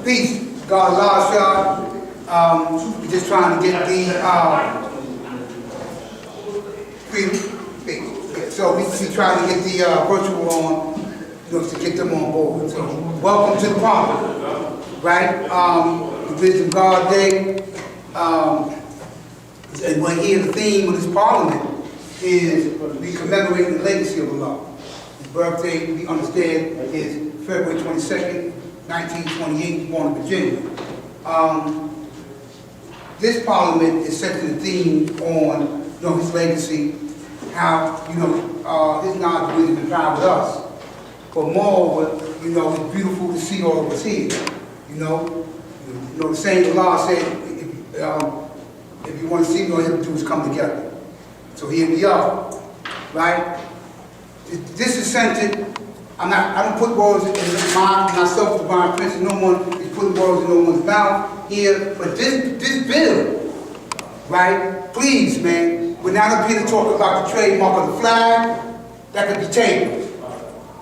Peace. God love y'all. We're just trying to get the freedom. So we trying to get the virtual on, to get them on board. So welcome to the parliament, right? The Wisdom God Day. And we're here, the theme of this parliament is we commemorate the legacy of Allah. His birthday, we understand, is February 22nd, 1928, born in Virginia. This parliament is setting the theme on, his legacy, how, his knowledge, wisdom, and power with us. But more, it's beautiful to see all of us here. The same Allah said, if you want to see me, all you have to do is come together. So here we are, right? This is centered. I don't put words in myself, divine prince, and no one is putting words in no one's mouth here. But this bill, right? Please, man, we're not up here to talk about the trademark of the flag. That could be tabled,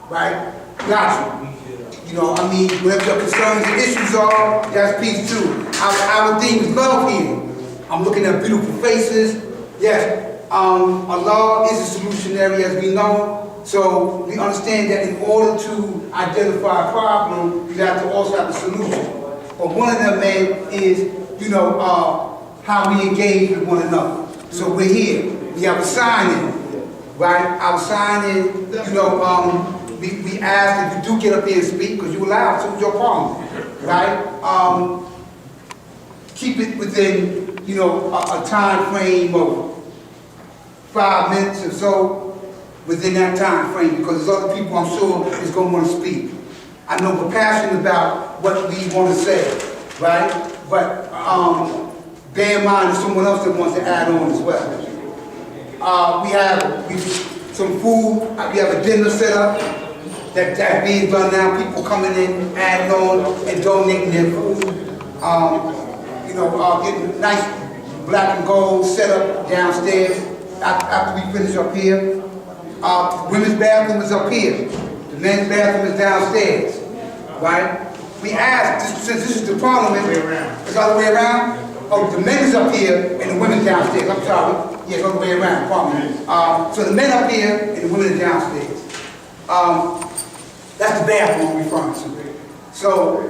right? Got you. Whatever your concerns and issues are, that's peace too. Our theme is love here. I'm looking at beautiful faces. Yes, Allah is a solutionary, as we know. So we understand that in order to identify a problem, you have to also have a solution. But one of them, man, is, how we engage with one another. So we're here. We have a sign-in, right? Our sign-in, we ask if you do get up here and speak, because you're allowed to, it's your problem, right? Keep it within, a time frame of 5 minutes or so within that time frame, because there's other people I'm sure is going to want to speak. I know we're passionate about what we want to say, right? But bear in mind there's someone else that wants to add on as well. We have some food. We have a dinner set up that's being done now. People coming in, adding on, and donating their food. Getting nice black and gold set up downstairs after we finish up here. Women's bathroom is up here. The men's bathroom is downstairs, right? We asked, since this is the parliament, it's all the way around. Oh, the men is up here and the women's downstairs. I'm sorry. Yeah, it's all the way around, parliament. So the men up here and the women are downstairs. That's the bathroom I'm referring to. So,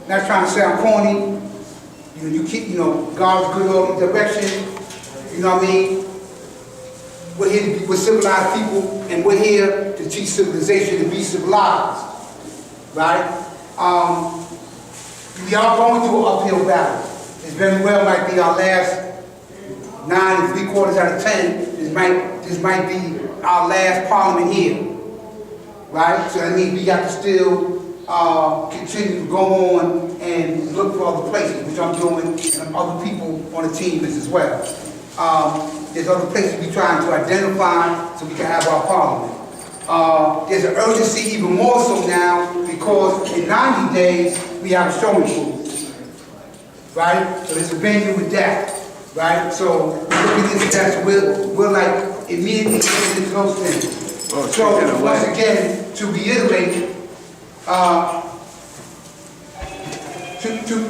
not trying to sound corny, you keep, God's good all the direction, you know what I mean? We're here to be with civilized people, and we're here to teach civilization to be civilized, right? We are going through an uphill battle. This very well might be our last 9 3/4 out of 10. This might be our last parliament here, right? So that means we got to still continue to go on and look for other places, which I'm doing, and other people on the team is as well. There's other places we're trying to identify so we can have our parliament. There's an urgency even more so now because in 90 days we have a showing food, right? So there's a venue with that, right? So we're looking into that, so we're like immediately getting into those things. So once again, to reiterate,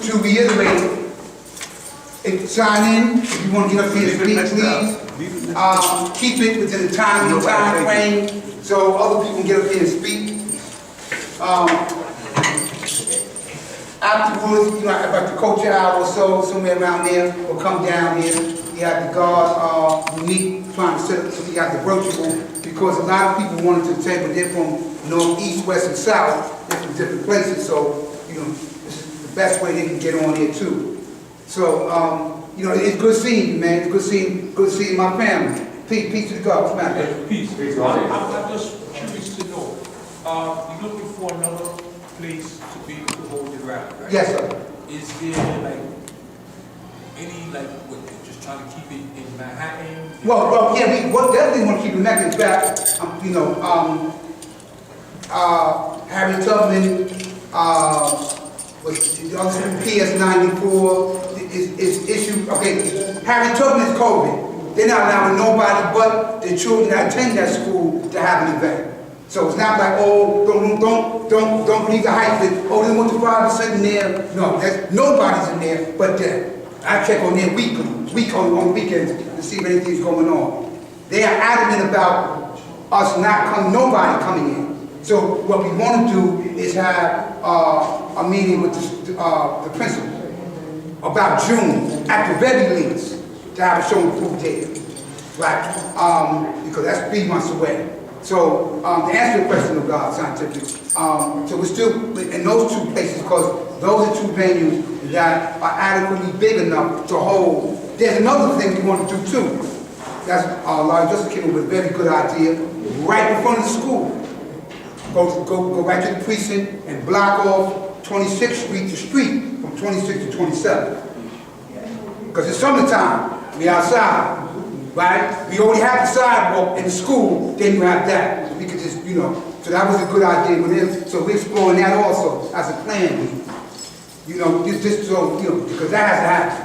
to reiterate, sign in, if you want to get up here and speak, please. Keep it within the time frame so other people can get up here and speak. Afterwards, about the culture hour or so, somewhere around there, we'll come down here. We have the guards unique trying to set up, so we got the virtual, because a lot of people wanted to table. They're from north, east, west, and south. They're from different places, so this is the best way they can get on here too. So it's good seeing you, man. It's good seeing my family. Peace to the God. Peace. I'm just curious to know. You're looking for another place to be able to hold the rally, right? Yes, sir. Is there just trying to keep it in Manhattan? Well, yeah, we definitely want to keep it in Mecca. In fact, Harry Tubman was PS 94 is issued. Okay, Harry Tubman is COVID. They're not allowing nobody but the children that attend that school to have an event. So it's not like, oh, don't believe the hype that, oh, they want the 5% in there. No, nobody's in there but them. I check on them weekly, on weekends to see if anything's going on. They are adamant about us nobody coming in. So what we want to do is have a meeting with the principal about June, at the very least, to have a show and prove data, right? Because that's 3 months away. So to answer your question about scientific, so we're still in those two places because those are two venues that are adequately big enough to hold. There's another thing we want to do too. That's Larry Justice came up with a very good idea, right in front of the school. Go right to the precinct and block off 26th Street to street from 26th to 27th. Because it's summertime, we outside, right? We already have the sidewalk in the school, then you have that. So we could just, so that was a good idea with him. So we're exploring that also as a plan. Just so, because that has to happen.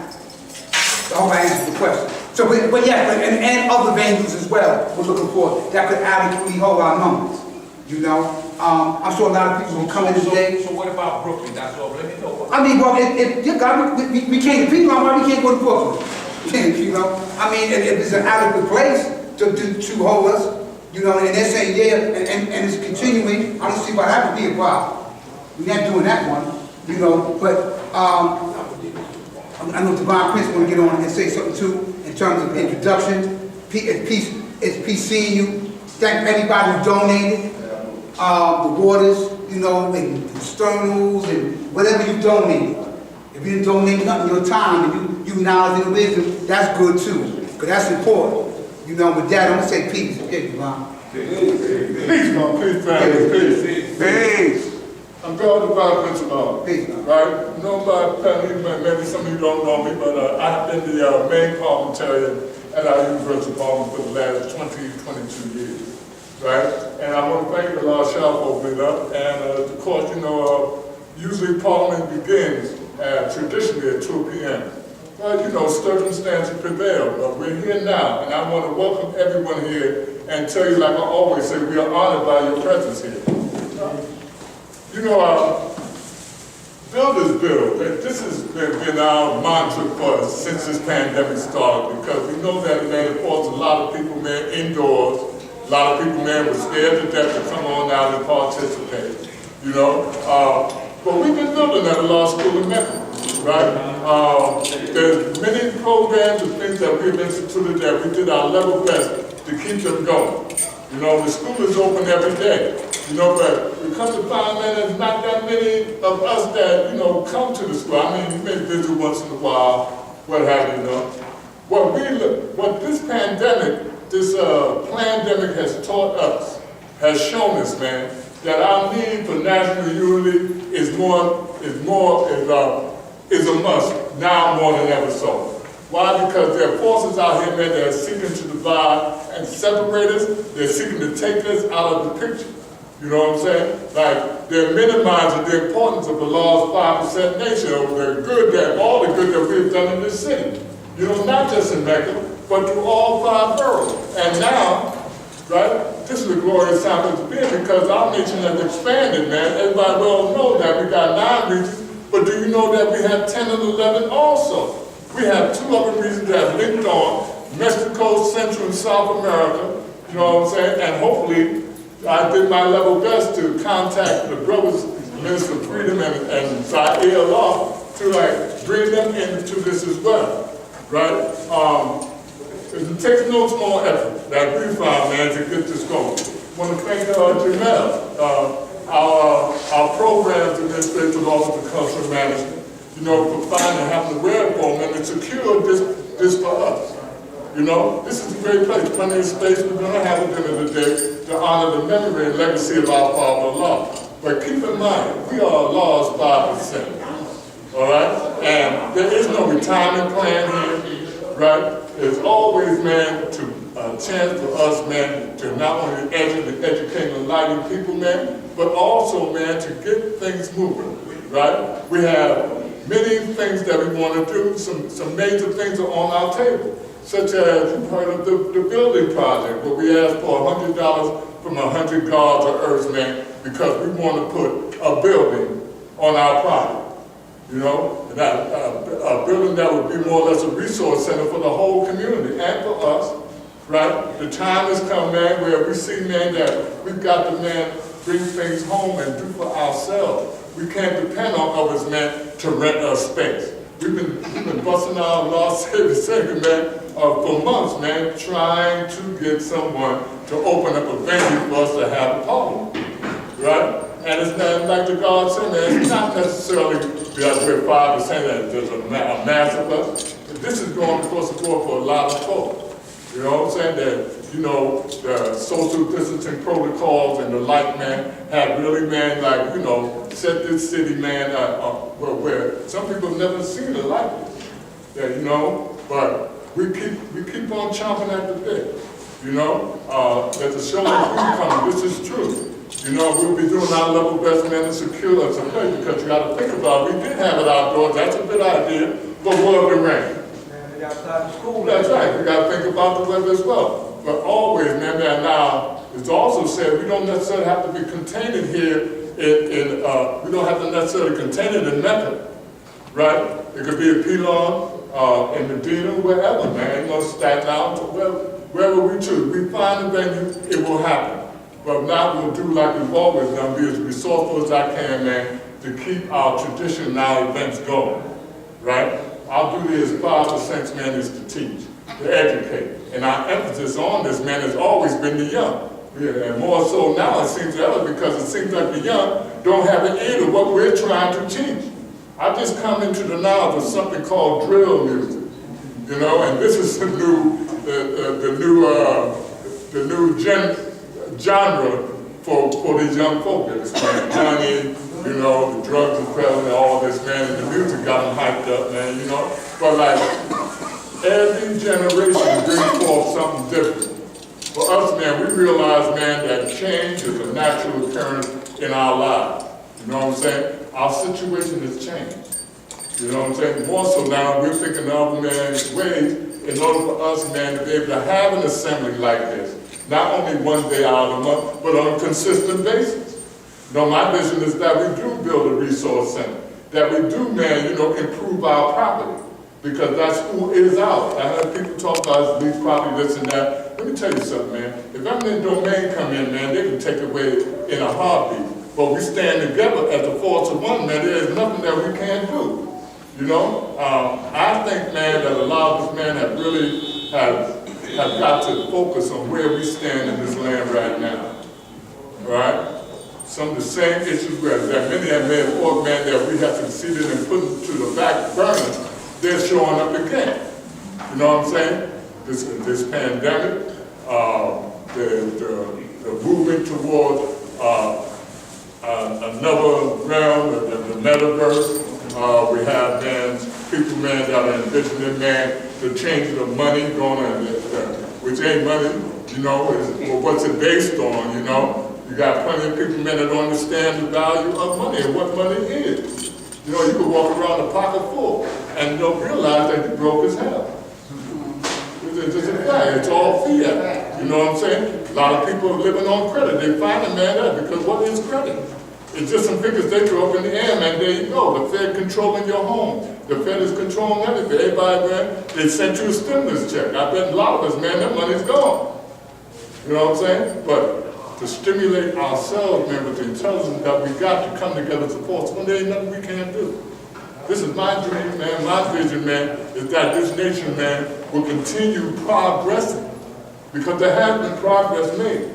I hope I answered the question. So, but yeah, and other venues as well, we're looking for that could adequately hold our numbers. I'm sure a lot of people will come in today. So what about Brooklyn? That's all. Let me know. I mean, well, we can't, people are why we can't go to Brooklyn. I mean, if it's an adequate place to hold us, and they're saying, yeah, and it's continuing, I don't see why that would be a problem. We're not doing that one, but I know Divine Prince want to get on and say something too, in terms of introduction. It's peace seeing you. Thank everybody who donated, the waters, and externals and whatever you donated. If you didn't donate nothing, your time, and you knowledge and wisdom, that's good too, because that's important. With that, I'm going to say peace. Okay, Divine. Peace, man. Peace, family. Peace. I'm God Divine Principal. Peace, man. Right? Nobody, maybe some of you don't know me, but I've been the main parliamentarian at our university parliament for the last 22 years. Right? And I want to thank the Lord Shah for opening up. And of course, usually Parliament begins traditionally at 2 p.m. But circumstances prevail. But we're here now, and I want to welcome everyone here and tell you, like I always say, we are honored by your presence here. Build is build. This has been our mantra for us since this pandemic started, because we know that, man, it forced a lot of people, man, indoors. A lot of people, man, were scared to death to come on out and participate, But we've been building at a law school in Mecca, right? There's many programs and things that we've instituted that we did our level best to keep them going. The school is open every day, but we come to find, man, there's not that many of us that, come to the school. I mean, you may visit once in a while, what have you, What this pandemic, this pandemic has taught us, has shown us, man, that our need for national unity is a must now more than ever so. Why? Because there are forces out here, man, that are seeking to divide and separate us. They're seeking to take us out of the picture. You know what I'm saying? Like, they're minimizing the importance of the law's 5% nation, of all the good that we've done in this city. Not just in Mecca, but through all 5 boroughs. And now, right, this is a glorious time to be because our nation has expanded, man. Everybody well knows that we got 9 regions, but do you know that we have 10 and 11 also? We have 2 other regions that have linked on, Mexico, Central and South America, you know what I'm saying? And hopefully, I did my level best to contact the brothers, Minister of Freedom and Zaire Law, to bring them into this as well, right? It takes no small effort that we found, man, to get this going. I want to thank Jamel, our programs administrative office of cultural management, for finding having the wherewithal and to secure this for us. This is a great place, plenty of space. We're going to have a dinner today to honor the memory and legacy of our father law. But keep in mind, we are a law's 5%. All right? And there is no retirement plan here, right? There's always, man, a chance for us, man, to not only educate and enlighten people, man, but also, man, to get things moving, right? We have many things that we want to do. Some major things are on our table, such as, you've heard of the building project, where we asked for $100 for from 100 guards or earth, man, because we want to put a building on our property. You know, and a building that would be more or less a resource center for the whole community and for us, right? The time has come, man, where we see, man, that we've got to, man, bring things home and do for ourselves. We can't depend on others, man, to rent us space. We've been busting our Lord Savior, man, for months, man, trying to get someone to open up a venue for us to have a party, right? And it's not like the God said, man, it's not necessarily because we're 5% that there's a mass of us. This is going across the board for a lot of folks. You know what I'm saying? That, you know, the social distancing protocols and the like, man, have really, man, like, you know, set this city, man, where some people have never seen it like this. Yeah, you know, but we keep on chomping at the bit. You know, that the show is coming. This is true. You know, we'll be doing our level best, man, to secure us a place, because you got to think about it. We did have it outdoors. That's a good idea, but will it rain? Outside the school. That's right. We got to think about the weather as well. But always, man, now it's also said we don't necessarily have to be contained here we don't have to necessarily contain it in Mecca, right? It could be in Pelan, in Medina, wherever, man. You know, Staten Island, wherever we choose. We find a venue, it will happen. But now we'll do like we've always done, be as resourceful as I can, man, to keep our tradition and our events going, right? Our duty as Father Saints, man, is to teach, to educate. And our emphasis on this, man, has always been the young. Yeah, and more so now, it seems ever, because it seems like the young don't have an ear to what we're trying to teach. I just come into the knowledge of something called drill music, you know, and this is the new genre for these young folk. It's like money, you know, the drugs and prevalent, all this, man, and the music got them hyped up, man, you know. But like, every generation brings forth something different. For us, man, we realize, man, that change is a natural occurrence in our lives. You know what I'm saying? Our situation has changed. You know what I'm saying? More so now, we're thinking of, man, ways in order for us, man, to be able to have an assembly like this. Not only one day out of the month, but on a consistent basis. You know, my vision is that we do build a resource center. That we do, man, you know, improve our property. Because that's who is ours. I heard people talk about lease property, this and that. Let me tell you something, man. If eminent domain come in, man, they can take away in a heartbeat. But we stand together as a force of one, man. There is nothing that we can't do. You know? I think, man, that a lot of us, man, have got to focus on where we stand in this land right now. All right? Some of the same issues that many have made for, man, that we have succeeded in putting to the back burner, they're showing up again. You know what I'm saying? This pandemic, the movement toward another realm, the metaverse. We have, man, people, man, that are envisioning, man, the change of money going on, which ain't money, you know, what's it based on, you know? You got plenty of people, man, that don't understand the value of money and what money is. You know, you could walk around a pocket full and you don't realize that you broke as hell. It's just a fact. It's all fiat. You know what I'm saying? A lot of people are living on credit. They find a man that because what is credit? It's just some figures they throw up in the air, man. There you go. The Fed controlling your home. The Fed is controlling everything. Everybody, man, they sent you a stimulus check. I bet a lot of us, man, that money's gone. You know what I'm saying? But to stimulate ourselves, man, with the intelligence that we got to come together as a force, one day ain't nothing we can't do. This is my dream, man, my vision, man, is that this nation, man, will continue progressing. Because there has been progress made.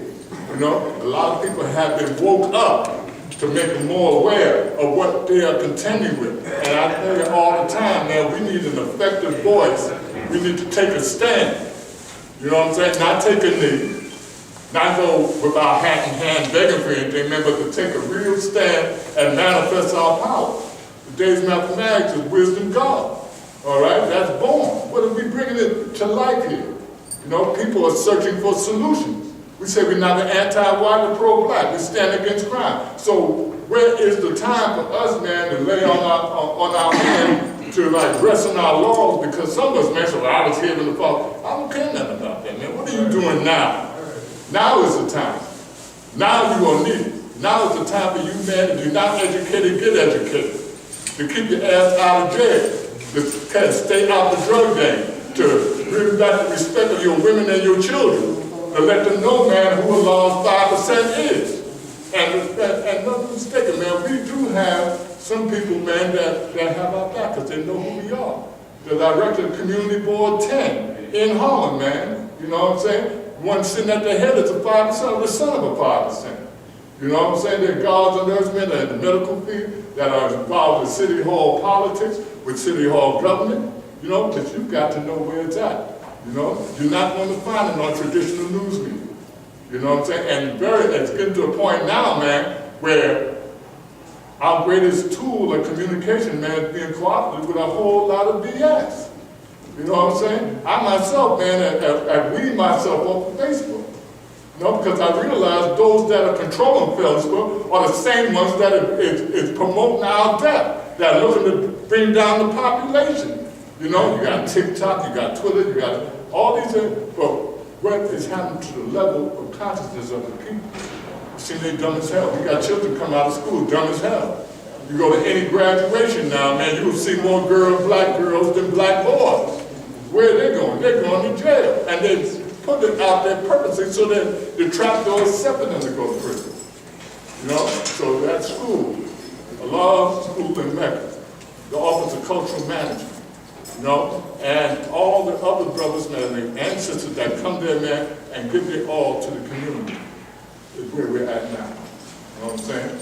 You know, a lot of people have been woke up to make them more aware of what they are contending with. And I tell you all the time, man, we need an effective voice. We need to take a stand. You know what I'm saying? Not take a knee. Not go with our hat in hand begging for anything, man, but to take a real stand and manifest our power. Today's mathematics is wisdom God. All right? That's born. What are we bringing it to life here? You know, people are searching for solutions. We say we're not anti-white or pro-black. We stand against crime. So where is the time for us, man, to lay on our hand to like rest on our laurels? Because some of us, man, so I was hearing the fall. I don't care nothing about that, man. What are you doing now? Now is the time. Now you're going to need it. Now is the time for you, man, if you're not educated, get educated. To keep your ass out of jail. To stay out the drug game. To bring back the respect of your women and your children. To let them know, man, who a large 5% is. And no mistaken, man, we do have some people, man, that have our back because they know who we are. The director of Community Board 10 in Harlem, man. You know what I'm saying? One sitting at the head is a 5% of the son of a 5%. You know what I'm saying? There are guards and nursemen that are in the medical field that are involved with city hall politics, with city hall government. You know, but you've got to know where it's at. You know, you're not going to find it on traditional news media. You know what I'm saying? And it's getting to a point now, man, where our greatest tool of communication, man, is being cooperated with a whole lot of BS. You know what I'm saying? I myself, man, have weaned myself off of Facebook. You know, because I realize those that are controlling Facebook are the same ones that is promoting our death, that are looking to bring down the population. You know, you got TikTok, you got Twitter, you got all these things, but what is happening to the level of consciousness of the people? You see, they dumb as hell. You got children come out of school, dumb as hell. You go to any graduation now, man, you will see more black girls than black boys. Where are they going? They're going to jail. And they put it out there purposely so that the trapdoor is accepting them to go to prison. You know? So that school, a law school in Mecca, the Office of Cultural Management, you know, and all the other brothers, man, and sisters that come there, man, and give their all to the community is where we're at now. You know what I'm saying?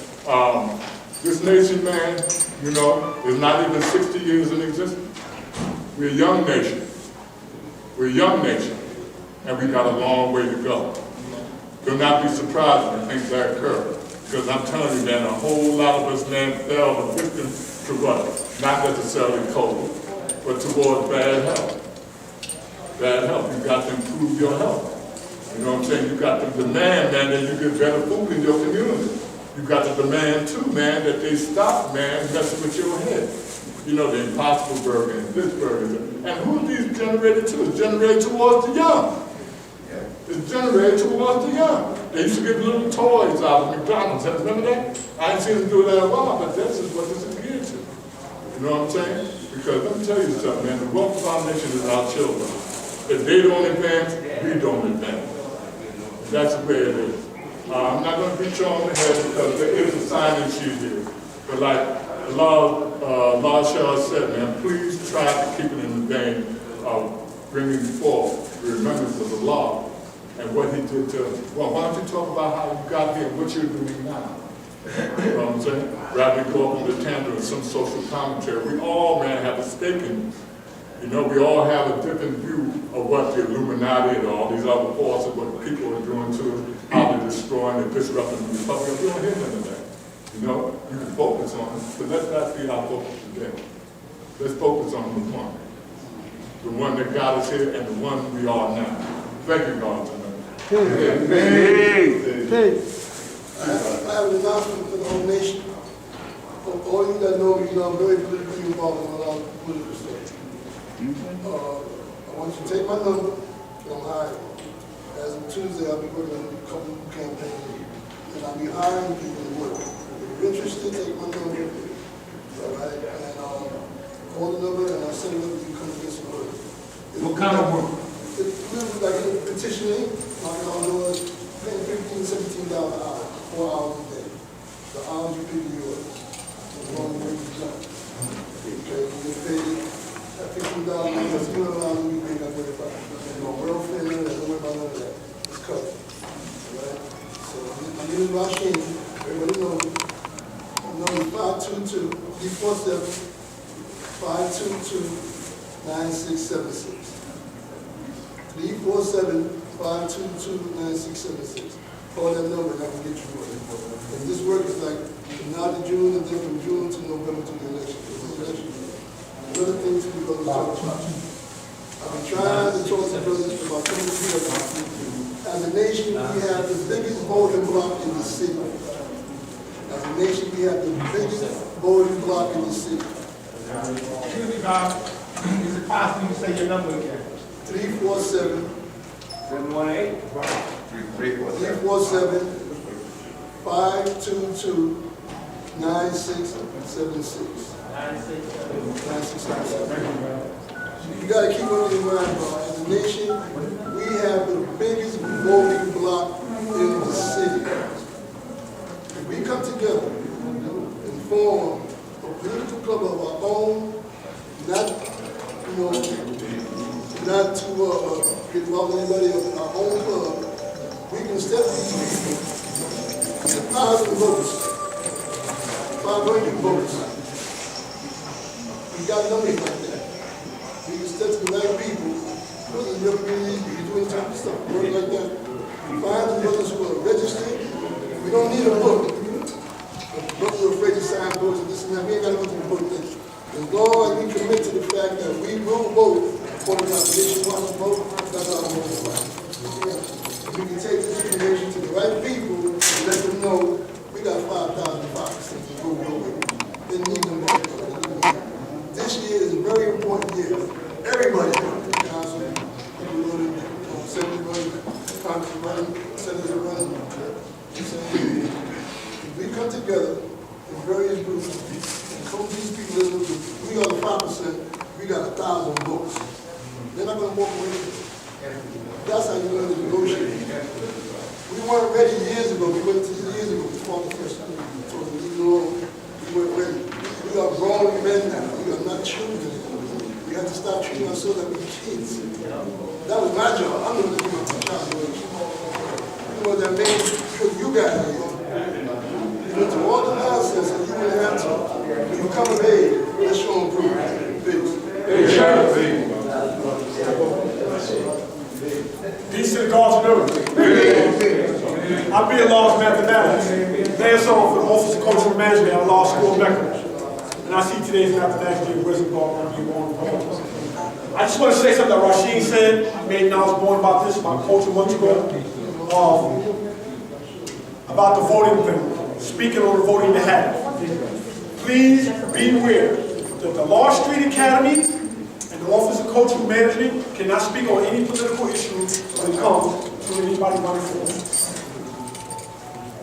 This nation, man, you know, is not even 60 years in existence. We're a young nation. We're a young nation, and we got a long way to go. Do not be surprised when things that occur, because I'm telling you, man, a whole lot of us, man, fell the victim to what? Not necessarily COVID, but towards bad health. Bad health. You got to improve your health. You know what I'm saying? You got to demand, man, that you get better food in your community. You got to demand, too, man, that they stop, man, messing with your head. You know, the Impossible Burger and this burger. And who are these generated to? It's generated towards the young. It's generated towards the young. They used to give little toys out of McDonald's. Remember that? I ain't seen them do that in a while, but this is what this is geared to. You know what I'm saying? Because let me tell you something, man, the wealth of our nation is our children. If they don't advance, we don't advance. That's the way it is. I'm not going to beat you on the head because there is a sign-in sheet here. But like Lord Shaw said, man, please try to keep it in the vein of bringing forth the remembrance of the law and what he did to us. Well, why don't you talk about how you got here and what you're doing now? You know what I'm saying? Rather than go up on the tangent of some social commentary. We all, man, have a stake in this. You know, we all have a different view of what the Illuminati and all these other forces, what people are doing to us, how they're destroying and disrupting the Republic. We don't hear none of that. You know, you can focus on it, but let that be our focus today. Let's focus on the one that got us here and the one we are now. Thank you, God, tonight. I have an announcement for the whole nation. All you that know me, you know I'm very politically involved in a lot of political stuff. I want you to take my number from high. As of Tuesday, I'll be working on a couple of campaigns. And I'll be hiring people to work. If you're interested, take my number. All right? And call the number and I'll send it up to you come get some work. What kind of work? It's like petitioning, knocking on doors, paying $15, $17 an hour, 4 hours a day. The hours you pick yours. As long as you done. Okay, you get paid at $15 an hour, that's $200 a week, you got $35. There's no welfare, there's no worry about none of that. It's covered. All right? So my name is Rasheen. Everybody knows me. My number is 522-522-9676. 347-522-9676. Call that number and I can get you work. And this work is like from now to June and then from June to November to the election. Another thing to be going to talk about. I've been trying to talk to brothers about coming together. As a nation, we have the biggest voting bloc in the city. As a nation, we have the biggest voting bloc in the city. Excuse me, Bob. Is it possible you say your number again? 347. 718. 347 522-9676. 9676. You gotta keep on in mind, bro. As a nation, we have the biggest voting bloc in the city. If we come together and form a political club of our own, not to get involved in anybody of our own club, we can step these people to 1,000 votes, 500 votes. We got numbers like that. We can step to the right people, because in your community, you can do any type of stuff, work like that. Find the brothers who are registered. We don't need a book. But we're afraid to sign books and this and that. We ain't got to go through the book thing. As long as we commit to the fact that we will vote for the population wants to vote, that's our vote. We can take this information to the right people and let them know we got 5,000 boxes to go with. They need them vote. This year is a very important year. Everybody, council, people running, assembly running, Congress running, senators running. If we come together in various groups and coach these people, we got 5%, we got 1,000 votes. They're not going to walk away with it. That's how you learn to negotiate. We weren't ready years ago. We went to years ago to form the first time. So we weren't ready. We are grown men now. We are not children anymore. We have to start treating ourselves like we're kids. That was my job. I'm going to do my job. You know what that means? Because you guys are here. You went through all the nonsense and you didn't have to. When you come of age, let's show them proof. Peace. Peace to the gods of earth. I'm being law of mathematics. Last on for the Office of Cultural Management at Law School of Mecca. And I see today's mathematics being wisdom going to be born. I just want to say something that Rasheen said. I made knowledge born about this, about culture months ago. About the voting thing. Speaking on the voting behalf. Please be aware that the Law Street Academy and the Office of Cultural Management cannot speak on any political issue when it comes to anybody running for office.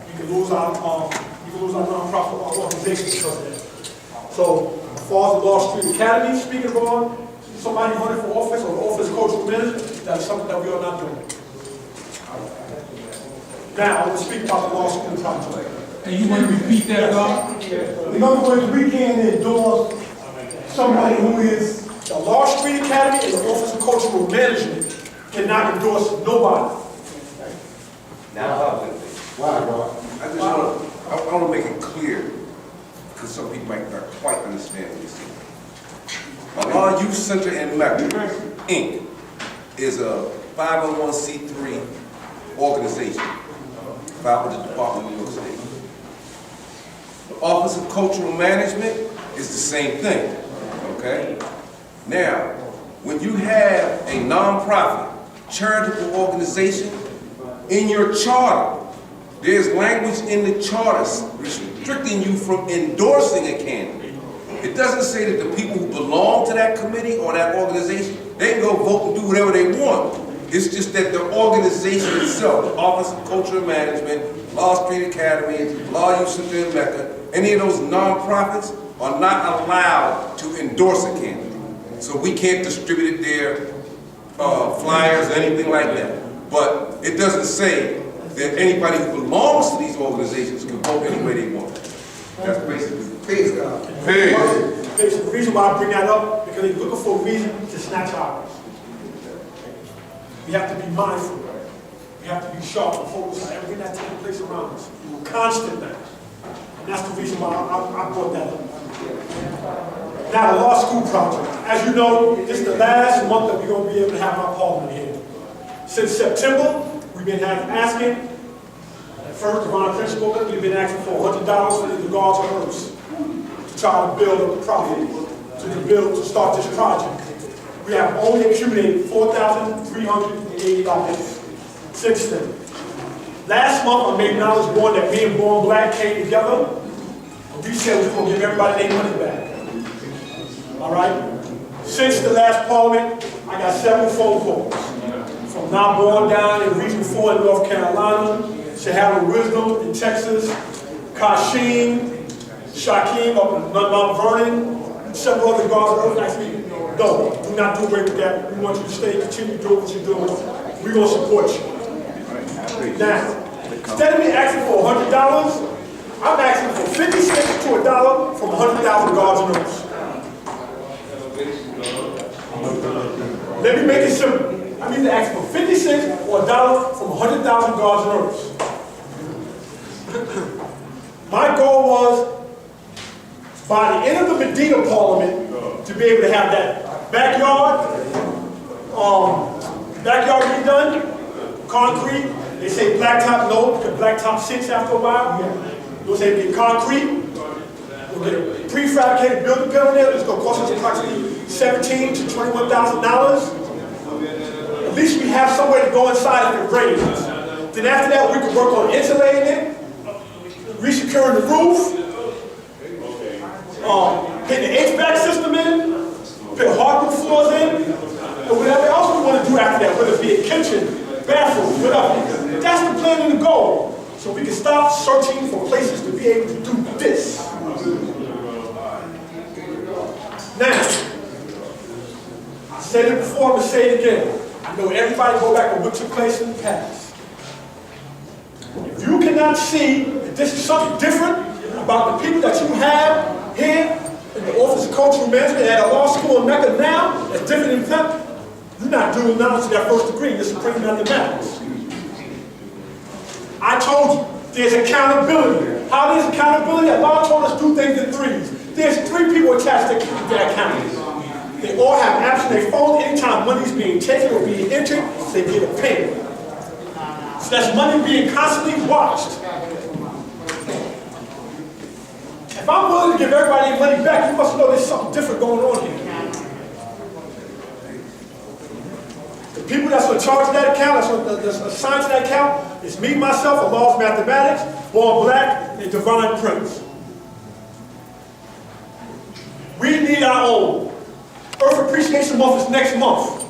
You can lose our nonprofit organization because of that. So, as far as the Law Street Academy speaking on somebody running for office or the Office of Cultural Management, that's something that we are not doing. Now, I will speak about the law school project. And you want to repeat that, God? In other words, we can't endorse somebody who is the Law Street Academy and the Office of Cultural Management cannot endorse nobody. I want to make it clear, because some people might not quite understand what you're saying. Our Youth Center in Mecca, Inc. is a 501c3 organization filed with the Department of New York State. The Office of Cultural Management is the same thing, okay? Now, when you have a nonprofit, charitable organization, in your charter, there's language in the charter restricting you from endorsing a candidate. It doesn't say that the people who belong to that committee or that organization, they can go vote and do whatever they want. It's just that the organization itself, the Office of Cultural Management, Law Street Academy, Law Youth Center in Mecca, any of those nonprofits are not allowed to endorse a candidate. So we can't distribute their flyers or anything like that. But it doesn't say that anybody who belongs to these organizations can vote any way they want. That's basically Praise God. The reason why I bring that up, because they're looking for a reason to snatch ours. We have to be mindful. We have to be sharp and focused on everything that's taking place around us. We're constant now. And that's the reason why I brought that up. Now, the law school project. As you know, this is the last month that we're going to be able to have our parliament here. Since September, we've been asking, at first, Divine Principle, we've been asking for $100 for the guards and herbs to try to build up the profit, to start this project. We have only accumulated $4,380 since then. Last month, I made knowledge born that me and Born Black came together, and we said we're going to give everybody their money back. All right? Since the last parliament, I got several phone calls from now born down in Region 4 in North Carolina, Shahara Wisdom in Texas, Kashim, Shaquem up in Mount Vernon, several other guards of earth. Actually, no, do not do away with that. We want you to stay, continue doing what you're doing. We're going to support you. Now, instead of me asking for $100, I'm asking for 50 cents to $1 from 100,000 guards and earths. Let me make it simple. I need to ask for 50 cents or $1 from 100,000 guards and earths. My goal was, by the end of the Medina Parliament, to be able to have that backyard redone, concrete. They say blacktop, no, because blacktop sinks after a while. They'll say it'll be concrete. We'll get a prefabricated building pit on there. It's going to cost us approximately $17,000 to $21,000. At least we have somewhere to go inside if it rains. Then after that, we can work on insulating it, re-securing the roof, putting the HVAC system in, put hardwood floors in, and whatever else we want to do after that, whether it be a kitchen, bathroom, whatever. That's the plan and the goal. So we can start searching for places to be able to do this. Now, I said it before, I'm going to say it again. I know everybody go back to what took place in the past. If you cannot see that this is something different about the people that you have here in the Office of Cultural Management at a law school in Mecca now, that's different than them, you're not doing knowledge to that first degree, this is Supreme Mathematics. I told you, there's accountability. How there's accountability? Allah told us do things in threes. There's 3 people attached to that account. They all have apps on their phone. Anytime money's being taken or being entered, they get a payment. So that's money being constantly watched. If I'm willing to give everybody their money back, you must know there's something different going on here. The people that's in charge of that account, that's assigned to that account, is me, myself, Allah's Mathematics, Born Black, and Divine Prince. We need our own. Earth Appreciation Month is next month.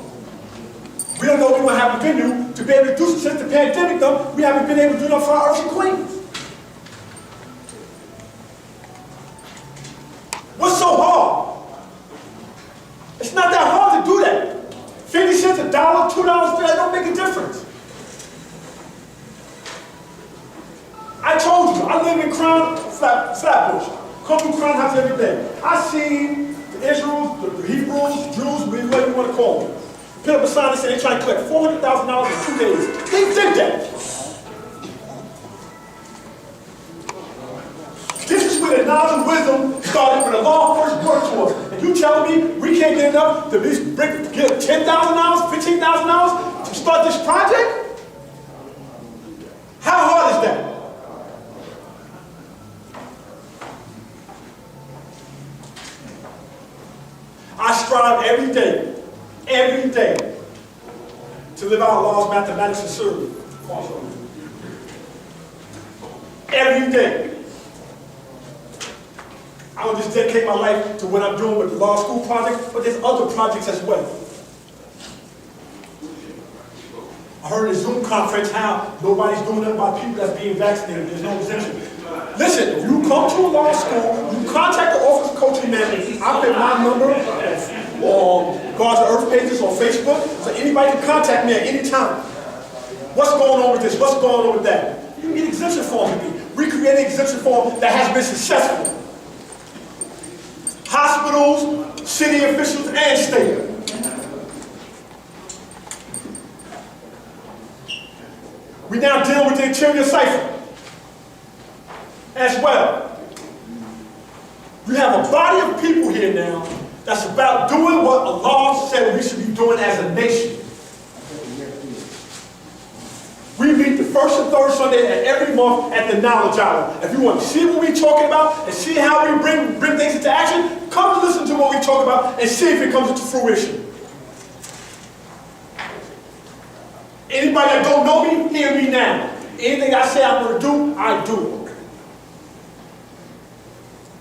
We don't know if we're going to have a venue to be able to do something. Since the pandemic, though, we haven't been able to do enough for our Earth and Queens. What's so hard? It's not that hard to do that. 50 cents, $1, $2, that don't make a difference. I told you, I live in Flatbush. Come through Crown House every day. I see the Israels, the Hebrews, Jews, whatever you want to call them. Put up a sign that said they're trying to collect $400,000 in 2 days. They did that. This is where the knowledge and wisdom started, when the law first worked to us. And you telling me we can't get enough to get $10,000, $15,000 to start this project? How hard is that? I strive every day, to live out Allah's mathematics and serve. Every day. I will just dedicate my life to what I'm doing with the law school project, but there's other projects as well. I heard in a Zoom conference how nobody's doing nothing about people that's being vaccinated. There's no exemption. Listen, if you come to a law school, you contact the Office of Cultural Management. I put my number on God's Earth pages on Facebook, so anybody can contact me at any time. What's going on with this? What's going on with that? You can get exemption form with me. We create an exemption form that has been successful. Hospitals, city officials, and state. We now deal with the interior cipher as well. We have a body of people here now that's about doing what Allah said we should be doing as a nation. We meet the first and third Sunday at every month at the Knowledge Hour. If you want to see what we're talking about and see how we bring things into action, come and listen to what we talk about and see if it comes into fruition. Anybody that don't know me, hear me now. Anything I say I'm going to do, I do.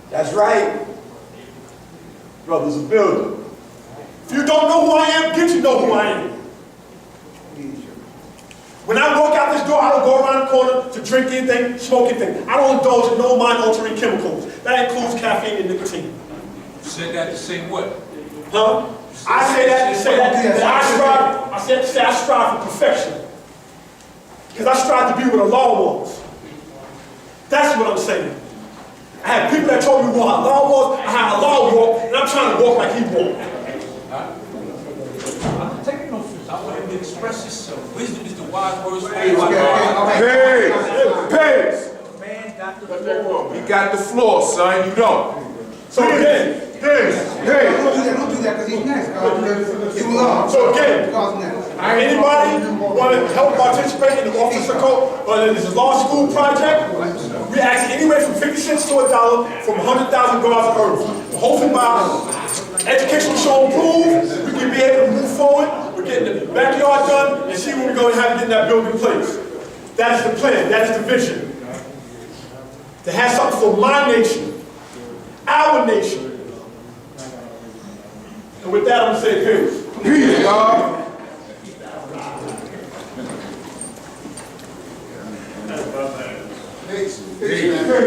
That's right. Brothers of building. If you don't know who I am, get to know who I am. When I walk out this door, I don't go around the corner to drink anything, smoke anything. I don't indulge in no mind-altering chemicals. That includes caffeine and nicotine. You said that the same way. Huh? I say that to say that I strive for perfection. Because I strive to be where the law was. That's what I'm saying. I had people that told me what law was, I had a law walk, and I'm trying to walk like he walked. I'm taking no offense. I want him to express himself. Wisdom is the wise words spoken Peace, by God. peace. Man got the floor. You got the floor, son, you don't. So again, Don't do that because he's next. So again, Because next. anybody want to help participate in the officer code, whether it's a law school project, we ask anywhere from 50 cents to $1 from 100,000 guards of earth. Hopefully by education show improve, we can be able to move forward, we're getting the backyard done, and see what we're going to have to get in that building in place. That is the plan, that is the vision. To have something for my nation, our nation. And with that, I'm going to say peace. Peace, God. Peace. Peace.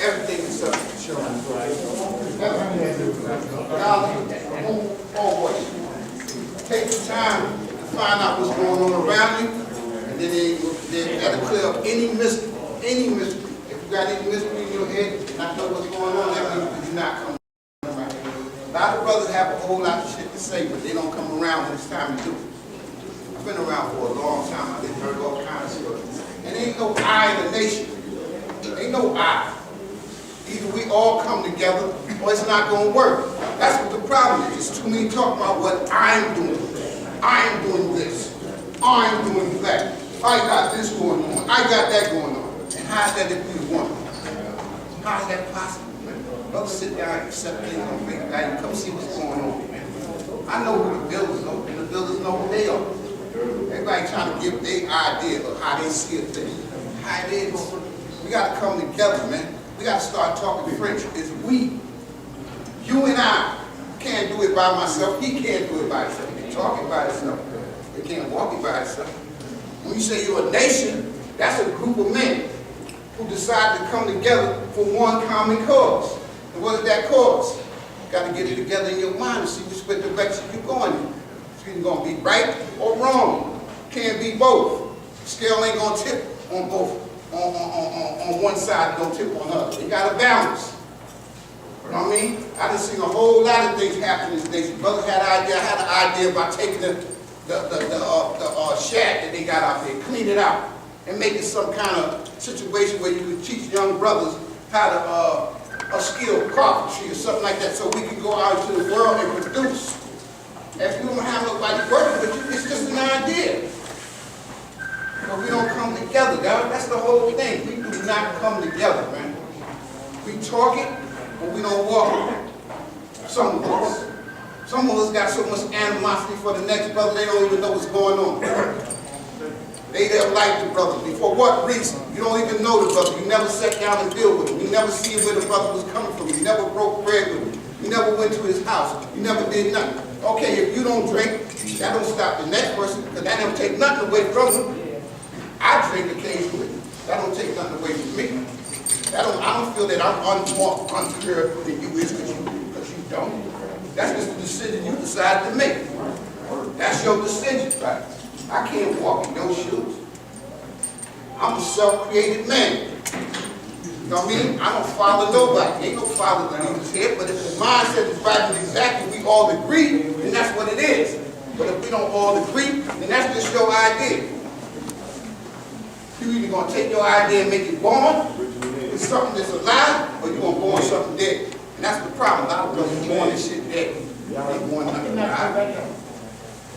Everything is subject to change. Always. Take the time to find out what's going on around you, and then that'll clear up any mystery. If you got any mystery in your head and not know what's going on, that means you're not coming around. A lot of brothers have a whole lot of shit to say, but they don't come around when it's time to do it. I've been around for a long time. I've heard all kinds of stuff. And ain't no I in the nation. Ain't no I. Either we all come together or it's not going to work. That's what the problem is. It's too many talking about what I'm doing. I'm doing this. I'm doing that. I got this going on. I got that going on. And how's that if we want? How's that possible, man? Brothers sit down and accept things on face value. Come see what's going on, man. I know who the builders know, and the builders know who they are. Everybody trying to give their idea of how they see a thing. How it is. We got to come together, man. We got to start talking French. It's we. You and I can't do it by myself. He can't do it by himself. He can talk it by himself. He can't walk it by himself. When you say you're a nation, that's a group of men who decide to come together for one common cause. And what is that cause? You got to get it together in your mind and see which direction you're going in. It's either going to be right or wrong. Can't be both. The scale ain't going to tip on both. On one side, don't tip on the other. You got to balance. You know what I mean? I done seen a whole lot of things happen in this nation. Brothers had an idea about taking the shack that they got out there, clean it out, and make it some kind of situation where you could teach young brothers how to a skill, carpentry or something like that, so we can go out into the world and produce. If you don't have nobody working with you, it's just an idea. But we don't come together, dog. That's the whole thing. We do not come together, man. We talk it, but we don't walk it. Some of us. Some of us got so much animosity for the next brother, they don't even know what's going on. They don't like the brother. For what reason? You don't even know the brother. You never sat down and deal with him. You never see where the brother was coming from. You never broke bread with him. You never went to his house. You never did nothing. Okay, if you don't drink, that don't stop the next person, because that don't take nothing away from him. I drink occasionally. That don't take nothing away from me. I don't feel that I'm more unfair than you is because you don't. That's just the decision you decided to make. That's your decision. I can't walk in those shoes. I'm a self-created man. You know what I mean? I don't follow nobody. Ain't no father that leaves here, but if the mindset is right and exactly we all agree, then that's what it is. But if we don't all agree, then that's just your idea. You're either going to take your idea and make it born with something that's alive, or you're going to born something dead. And that's the problem. A lot of brothers born this shit dead. They born nothing alive.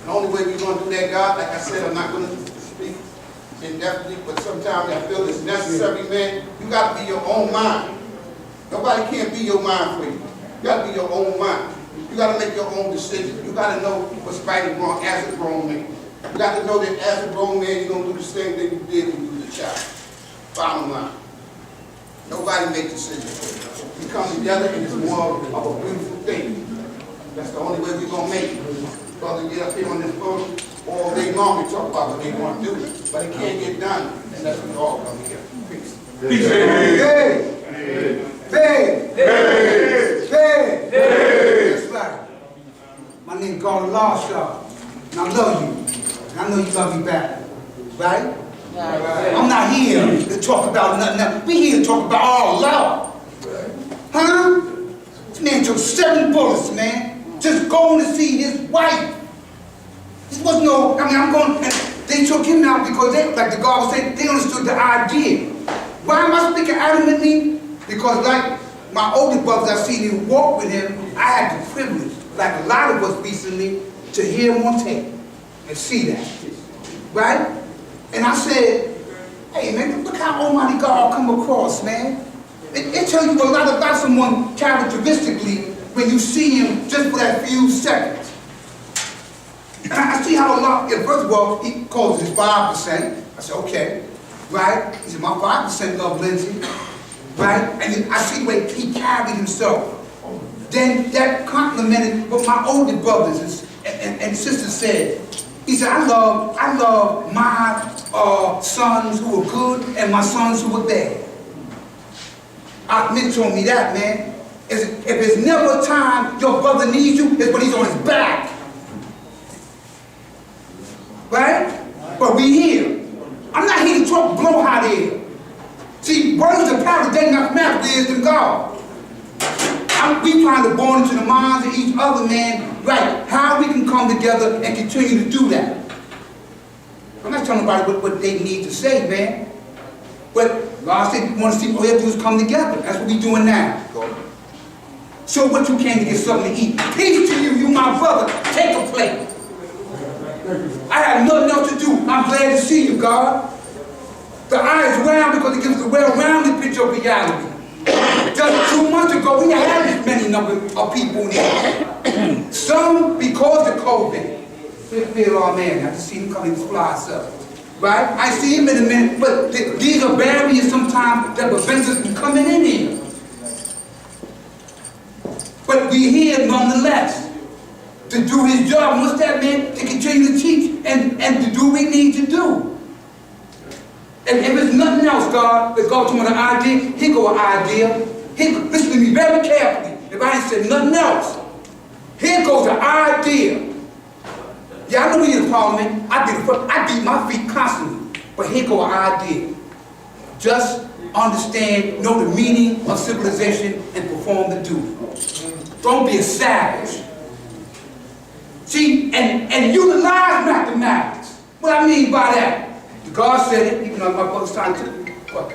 The only way we're going to do that, God, like I said, I'm not going to speak indefinitely, but sometimes I feel it's necessary, man. You got to be your own mind. Nobody can be your mind for you. You got to be your own mind. You got to make your own decisions. You got to know what's right and wrong as a grown man. You got to know that as a grown man, you're going to do the same thing you did when you was a child. Bottom line. Nobody makes decisions for you. We come together and it's more of a beautiful thing. That's the only way we're gonna make it. Brother, get up here on this podium all day long and talk about what they want to do, but it can't get done unless we all come together. Peace. Peace. Hey! Hey! Hey! That's right. My name is Gordon Larshaw, and I love you. And I know you love me back. Right? I'm not here to talk about nothing else. We're here to talk about all love. Huh? This man took 7 bullets, man. Just going to see his wife. This was no, I mean, I'm going, and they took him out because they, like the God was saying, they understood the idea. Why am I speaking adamantly? Because like my older brothers, I've seen him walk with him. I had the privilege, like a lot of us recently, to hear him on tape and see that. Right? And I said, hey man, look how Almighty God come across, man. It tells you a lot about someone characteristically when you see him just for that few seconds. And I see how a lot, first of all, he calls it 5%. I said, okay, right? He said, my 5% love Lindsay, right? And I see the way he carried himself. Then that complimented what my older brothers and sisters said. He said, I love my sons who are good and my sons who are bad. Ahmed told me that, man. If there's never a time your brother needs you, it's when he's on his back. Right? But we here. I'm not here to talk blow hot air. See, words are power, they not matter, wisdom God. We trying to bore into the minds of each other, man, right, how we can come together and continue to do that. I'm not telling anybody what they need to say, man. But God said, we want to see all we have to do is come together. That's what we're doing now. So what you came to get something to eat. Peace to you, you my brother. Take a plate. I have nothing else to do. I'm glad to see you, God. The eye is round because it gives a well-rounded picture of reality. Just 2 months ago, we had this many number of people here. Some because of COVID. Oh man, I just see him coming to fly up. Right? I see him in a minute, but these are barriers sometimes that prevent us from coming in here. But we're here nonetheless to do his job. And what's that, man? To continue to teach and to do what we need to do. And if there's nothing else, God, that God told me an idea, here go an idea. Listen to me very carefully. If I ain't said nothing else, here goes an idea. Yeah, I know we in the parliament. I beat my feet constantly. But here go an idea. Just understand, know the meaning of civilization and perform the duty. Don't be a savage. See, and utilize mathematics. What I mean by that? God said it, even though my brother's trying to,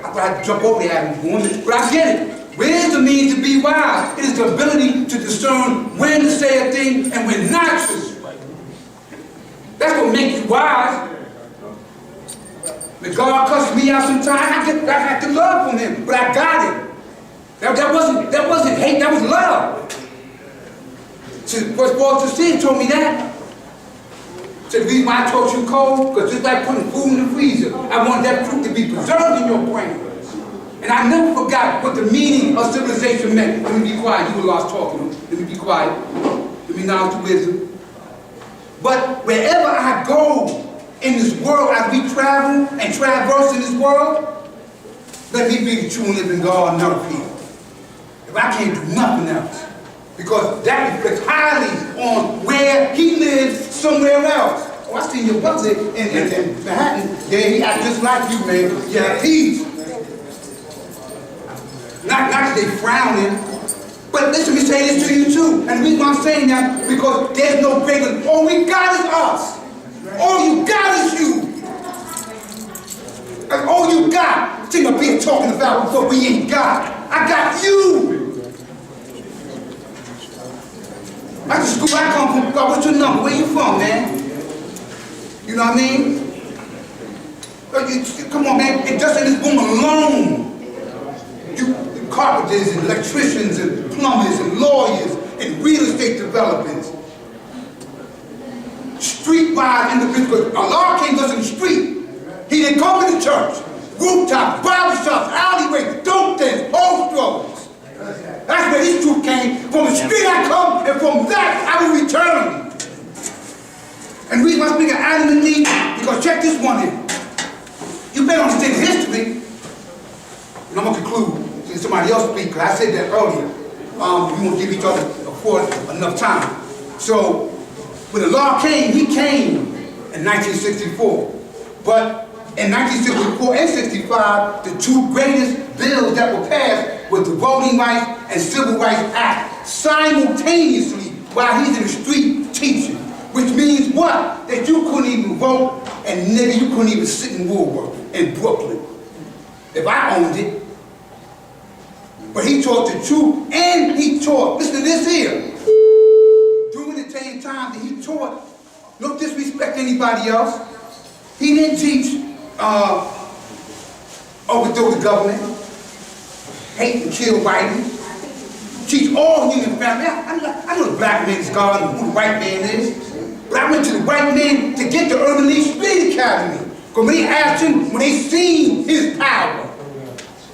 I had to jump over there and go in, but I get it. Wisdom means to be wise. It is the ability to discern when to say a thing and when not to. That's what makes you wise. When God cusses me out sometimes, I have to love from him, but I got it. That wasn't hate, that was love. So, First Paul told me that. So the reason why I taught you cold, because just like putting food in the freezer, I want that fruit to be preserved in your brain. And I never forgot what the meaning of civilization meant. Let me be quiet, you were lost talking. Let me be quiet. Let me knowledge to wisdom. But wherever I go in this world, as we travel and traverse in this world, let me be the true and living God and never fear. If I can't do nothing else. Because that reflects highly on where he lives somewhere else. Oh, I seen your brother in Manhattan. Yeah, he act just like you, man. Yeah, he's not that they frowning. But listen, me say this to you too. And the reason why I'm saying that, because there's no greater. All we got is us. All you got is you. And all you got. Think of being talking about what we ain't got. I got you. I just school I come from. God, what's your number? Where you from, man? You know what I mean? Come on, man. And just in this room alone, you carpenters and electricians and plumbers and lawyers and real estate developers, streetwise individuals. Allah came to us in the street. He didn't come to the church. Rooftops, barbershops, alleyways, dope dens, home strokes. That's where this truth came. From the street I come, and from that I conclude, since somebody else speak, because I said that earlier, we won't give each other enough time. So, when the law came, he came in 1964. But in 1964 and 65, the two greatest bills that were passed was the Voting Rights and Civil Rights Act, simultaneously while he's in the street teaching. Which means what? That you couldn't even vote, and nigga, you couldn't even sit in Woolworth in Brooklyn. If I owned it. But he taught the truth, and he taught, listen to this here. During the same time that he taught, no disrespect to anybody else, he didn't teach overthrow the government, hate and kill whites, teach all human family. I know the black man's God and who the white man is, but I went to the white man to get the Urban League Street Academy. Because when they asked him, when they seen his power,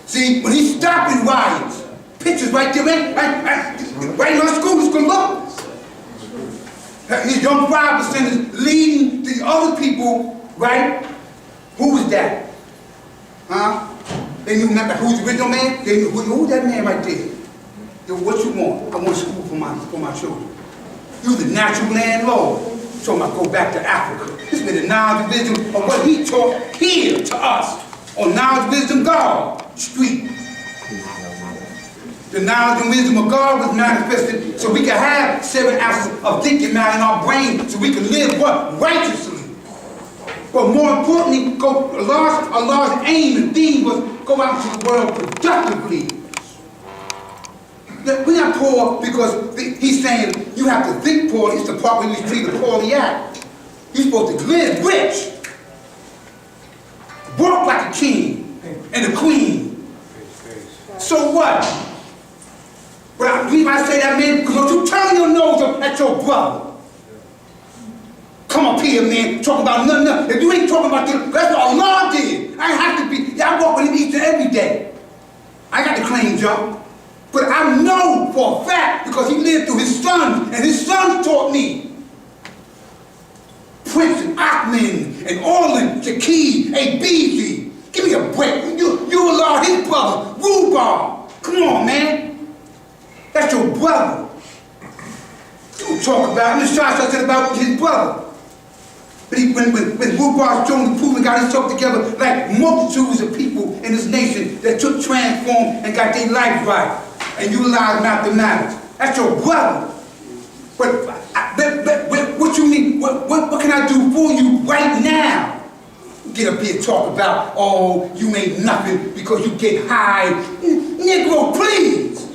see, when he stopped in riots, pictures right there, right in our schools, could look. His young 5% is leading the other people, right? Who was that? Huh? They knew nothing. Who's the original man? They knew who's that man right there. What you want? I want school for my children. You're the natural landlord. So I'm going to go back to Africa. This is the knowledge and wisdom of what he taught here to us on Knowledge, Wisdom, God Street. The knowledge and wisdom of God was manifested so we can have 7 ounces of thinking now in our brain so we can live what? Righteously. But more importantly, a large aim and theme was go out into the world productively. We're not poor because he's saying you have to think poorly. It's the part where we treat the poorly act. You're supposed to live rich. Work like a king and a queen. So what? But the reason I say that, man, because don't you turn your nose up at your brother. Come up here, man, talk about nothing. If you ain't talking about this, that's what Allah did. I have to be, I walk with him each and every day. I got to claim jump. But I know for a fact, because he lived through his sons, and his sons taught me. Prince and Ahmed and Orlin, Shakir, ABZ. Give me a break. You allow his brother, Rhubarb. Come on, man. That's your brother. You talk about him. Mr. said about his brother. But when Rhubarb showed the proof and got himself together, like multitudes of people in this nation that took transformed and got their life right and utilized mathematics. That's your brother. But what you need, what can I do for you right now? Get up here and talk about, oh, you ain't nothing because you get high. Negro, please.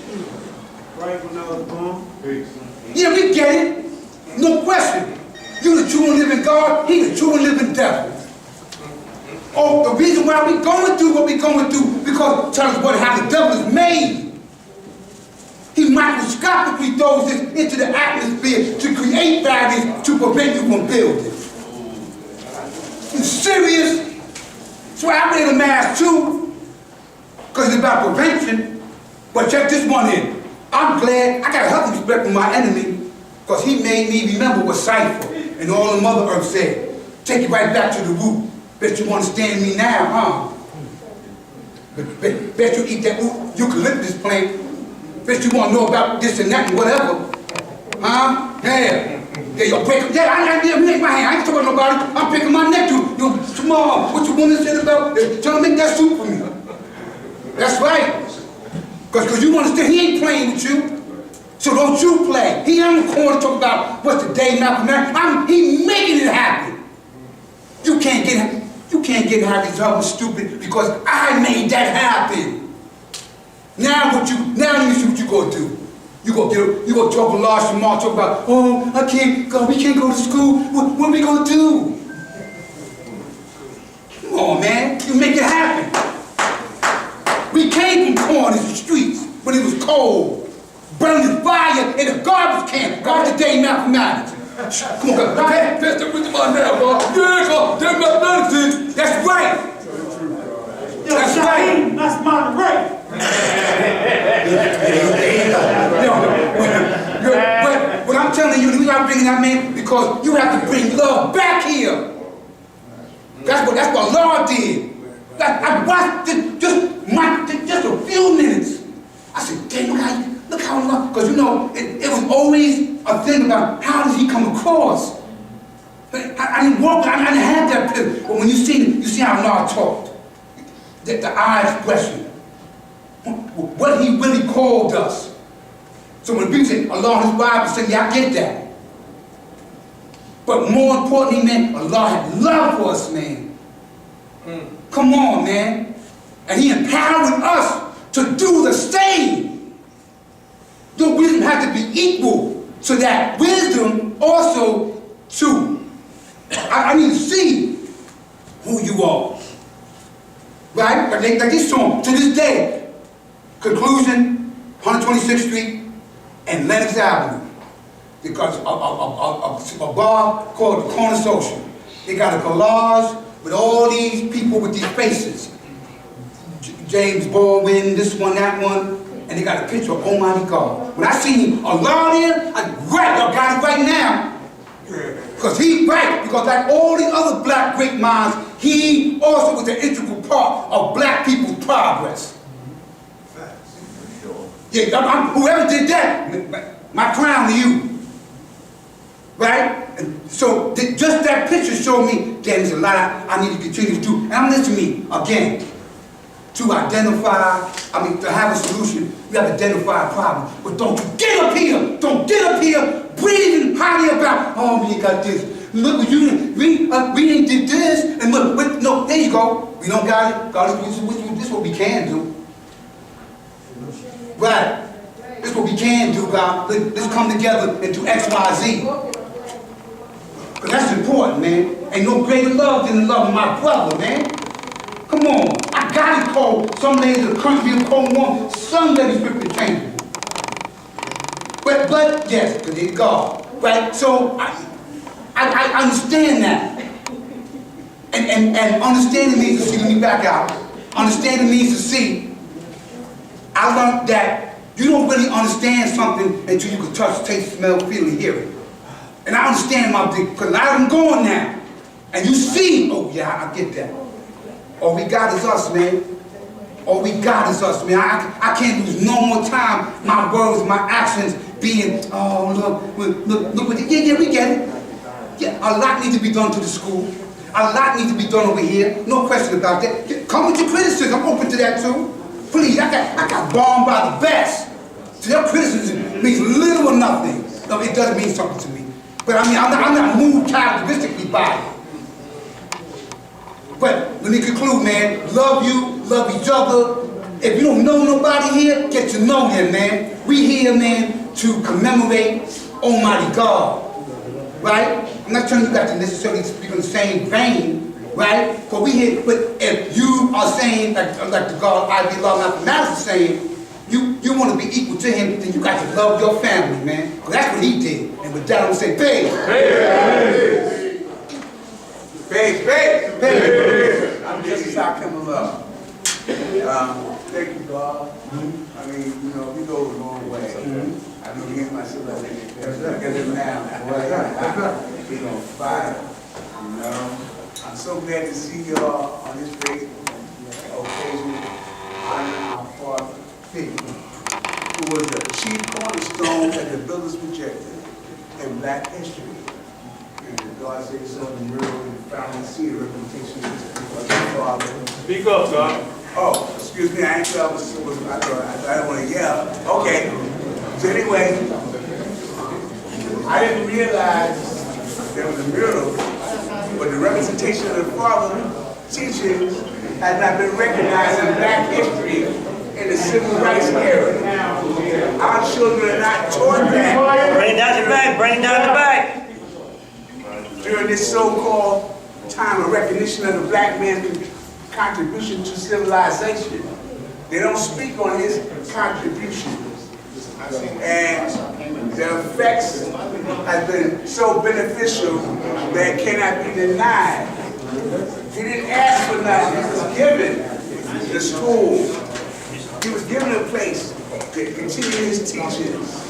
Right when I was born. Yeah, we get it. No question. You the true and living God, he the true and living devil. Oh, the reason why we going through what we going through, because tell us how the devil is made. He microscopically throws this into the atmosphere to create barriers to prevent you from building. You serious? So I wear the mask too, because it's about prevention. But check this one in. I'm glad I got a healthy respect for my enemy, because he made me remember what Cypher and all the Mother Earth said. Take it right back to the root. Bet you understand me now, huh? Bet you eat that eucalyptus plant. Bet you want to know about this and that and whatever. Huh? Yeah. Yeah, yo, break. Yeah, I make my hand. I ain't talking about nobody. I'm picking my neck too. Yo, tomorrow, what you woman said about, tell him to make that soup for me. That's right. Because you understand, he ain't playing with you. So don't you play. He ain't on the corner talking about what's the day mathematics. He making it happen. You can't get happy talking stupid because I made that happen. Now let me see what you gonna do. You gonna talk a large tomorrow, talk about, oh, we can't go to school. What are we gonna do? Come on, man, you make it happen. We came from corners and streets when it was cold, burning fire in a garbage can, garbage day mathematics. Come on, pass that with my now, bro. Yeah, that mathematics is. That's right. That's right. That's my right. What I'm telling you, you gotta bring that man because you have to bring love back here. That's what Lord did. I watched just a few Because, you know, it was always a thing about how does he come across? I didn't walk, I didn't have that picture. But when you see how Allah talked, the eye expression, what he really called us. So when people say, Allah in his Bible say, yeah, I get that. But more importantly, man, Allah had love for us, man. Come on, man. And he empowered us to do the same. The wisdom has to be equal, so that wisdom also, too. I need to see who you are. Right? Like this song, to this day, Conclusion, 126th Street, and Lenox Avenue. Because a bar called the Corner Social. They got a collage with all these people with these faces. James Baldwin, this one, that one, and they got a picture of Almighty God. When I seen Allah there, I got it right now. Because he's right, because like all the other black great minds, he also was an integral part of black people's progress. Yeah, whoever did that, my crown to you. Right? And so just that picture showed me, damn, there's a lot I need to continue to do. And I'm listening to me, again, to identify, to have a solution, we have to identify a problem. But don't you get up here, breathing highly about, oh, we ain't got this. Look, we ain't did this, and look, but no, there you go. We don't got it. God, this is what we can do. Right. This is what we can do, God. Let's come together and do X, Y, Z. But that's important, man. Ain't no greater love than the love of my brother, man. Come on. I got it cold. Some ladies are country of cold warm. Some ladies rip the change. But yes, because it's God. Right? So I understand that. And understanding means to see, let me back out. Understanding means to see. I learned that you don't really understand something until you can touch, taste, smell, feel, and hear it. And I understand my big, because I'm going now. And you see, oh yeah, I get that. All we got is us, man. All we got is us, man. I can't lose no more time, my words, my actions being, oh, look, yeah, we get it. Yeah, a lot needs to be done to the school. A lot needs to be done over here. No question about that. Come with your criticism. I'm open to that too. Please, I got bombed by the best. So their criticism means little or nothing. No, it doesn't mean something to me. But I mean, I'm not moved characteristically by it. But let me conclude, man. Love you, love each other. If you don't know nobody here, get to know him, man. We here, man, to commemorate Almighty God. Right? I'm not telling you got to necessarily speak in the same vein, right? But we here, but if you are saying, like the God I be love mathematics is saying, you want to be equal to him, then you got to love your family, man. Because that's what he did. And with that, I'm going to say, babe. Babe. This is how come love. Thank you, God. I mean, you know, we go a long way. I know me and myself, look at it now. You know, fire. You know, I'm so glad to see y'all on this great occasion. Honoring our father, who was the chief cornerstone that the builders rejected in black history. And God said so in the mirror and found see the representation of his father. Speak up, God. Oh, excuse me, I ain't sure I didn't want to yell. Okay. So anyway, I didn't realize there was a mural, but the representation of the father teachings had not been recognized in black history in the civil rights era. Our children are not taught that. Bring it down the back, bring it down the back. During this so-called time of recognition of the black man's contribution to civilization. They don't speak on his contribution. And the effects have been so beneficial that cannot be denied. He didn't ask for nothing, he was given the school. He was given a place to continue his teachings.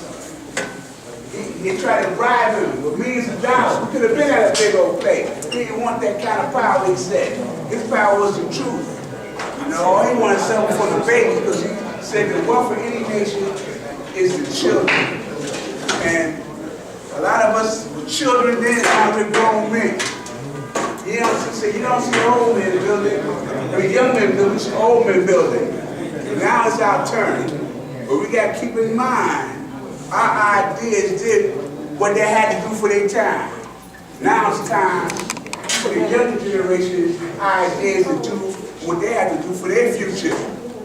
He tried to bribe him with millions of dollars. We could have been at a big old place. He didn't want that kind of power, he said. His power was the truth. You know, he wanted something for the baby because he said the wealth of any nation is the children. And a lot of us were children then, now we're grown men. You don't see old men building, I mean young men building, we see old men building. And now it's our turn. But we got to keep in mind, our ideas did what they had to do for their time. Now it's time for the younger generation ideas to do what they have to do for their future.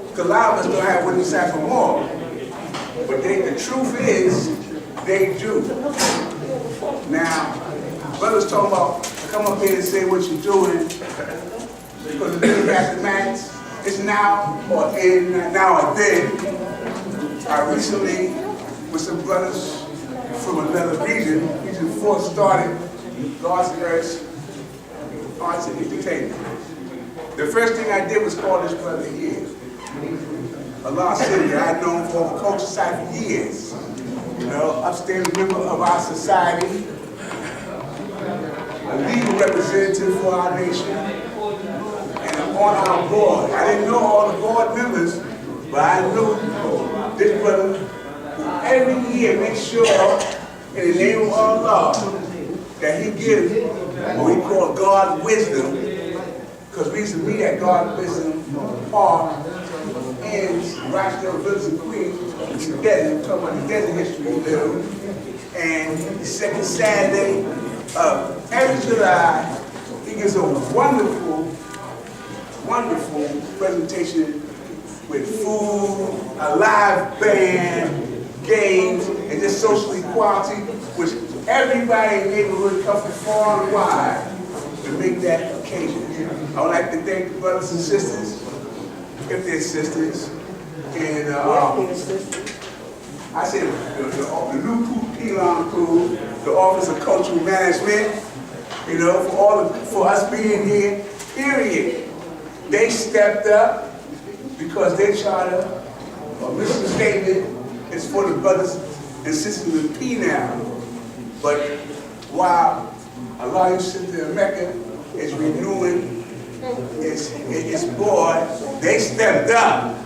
Because a lot of us don't have what we say for more. But the truth is, they do. Now, brothers talking about, come up here and say what you're doing, because the new mathematics is now or in, now or then. I recently, with some brothers from another region 4 started God's Earth Arts and Entertainment. The first thing I did was call this brother here. Allah Senior, I've known for over Culture Society for years. You know, upstanding member of our society, a legal representative for our nation, and I'm on our board. I didn't know all the board members, but I knew this brother who every year makes sure, in the name of Allah, that he gives what we call God wisdom, because we used to meet at God Wisdom Park in Rochdale Village and Queens, in the desert, talking about the desert history a little. And the second Saturday of every July, he gives a wonderful, wonderful presentation with food, a live band, games, and just social equality, which everybody in the neighborhood comes from far and wide to make that occasion. I would like to thank the brothers and sisters, if they're sisters, and I said the new Pelan crew, the Office of Cultural Management, you know, for us being here, period. They stepped up because their charter or mission statement is for the brothers and sisters in Pelan. But while Allah in Mecca is renewing its board, they stepped up.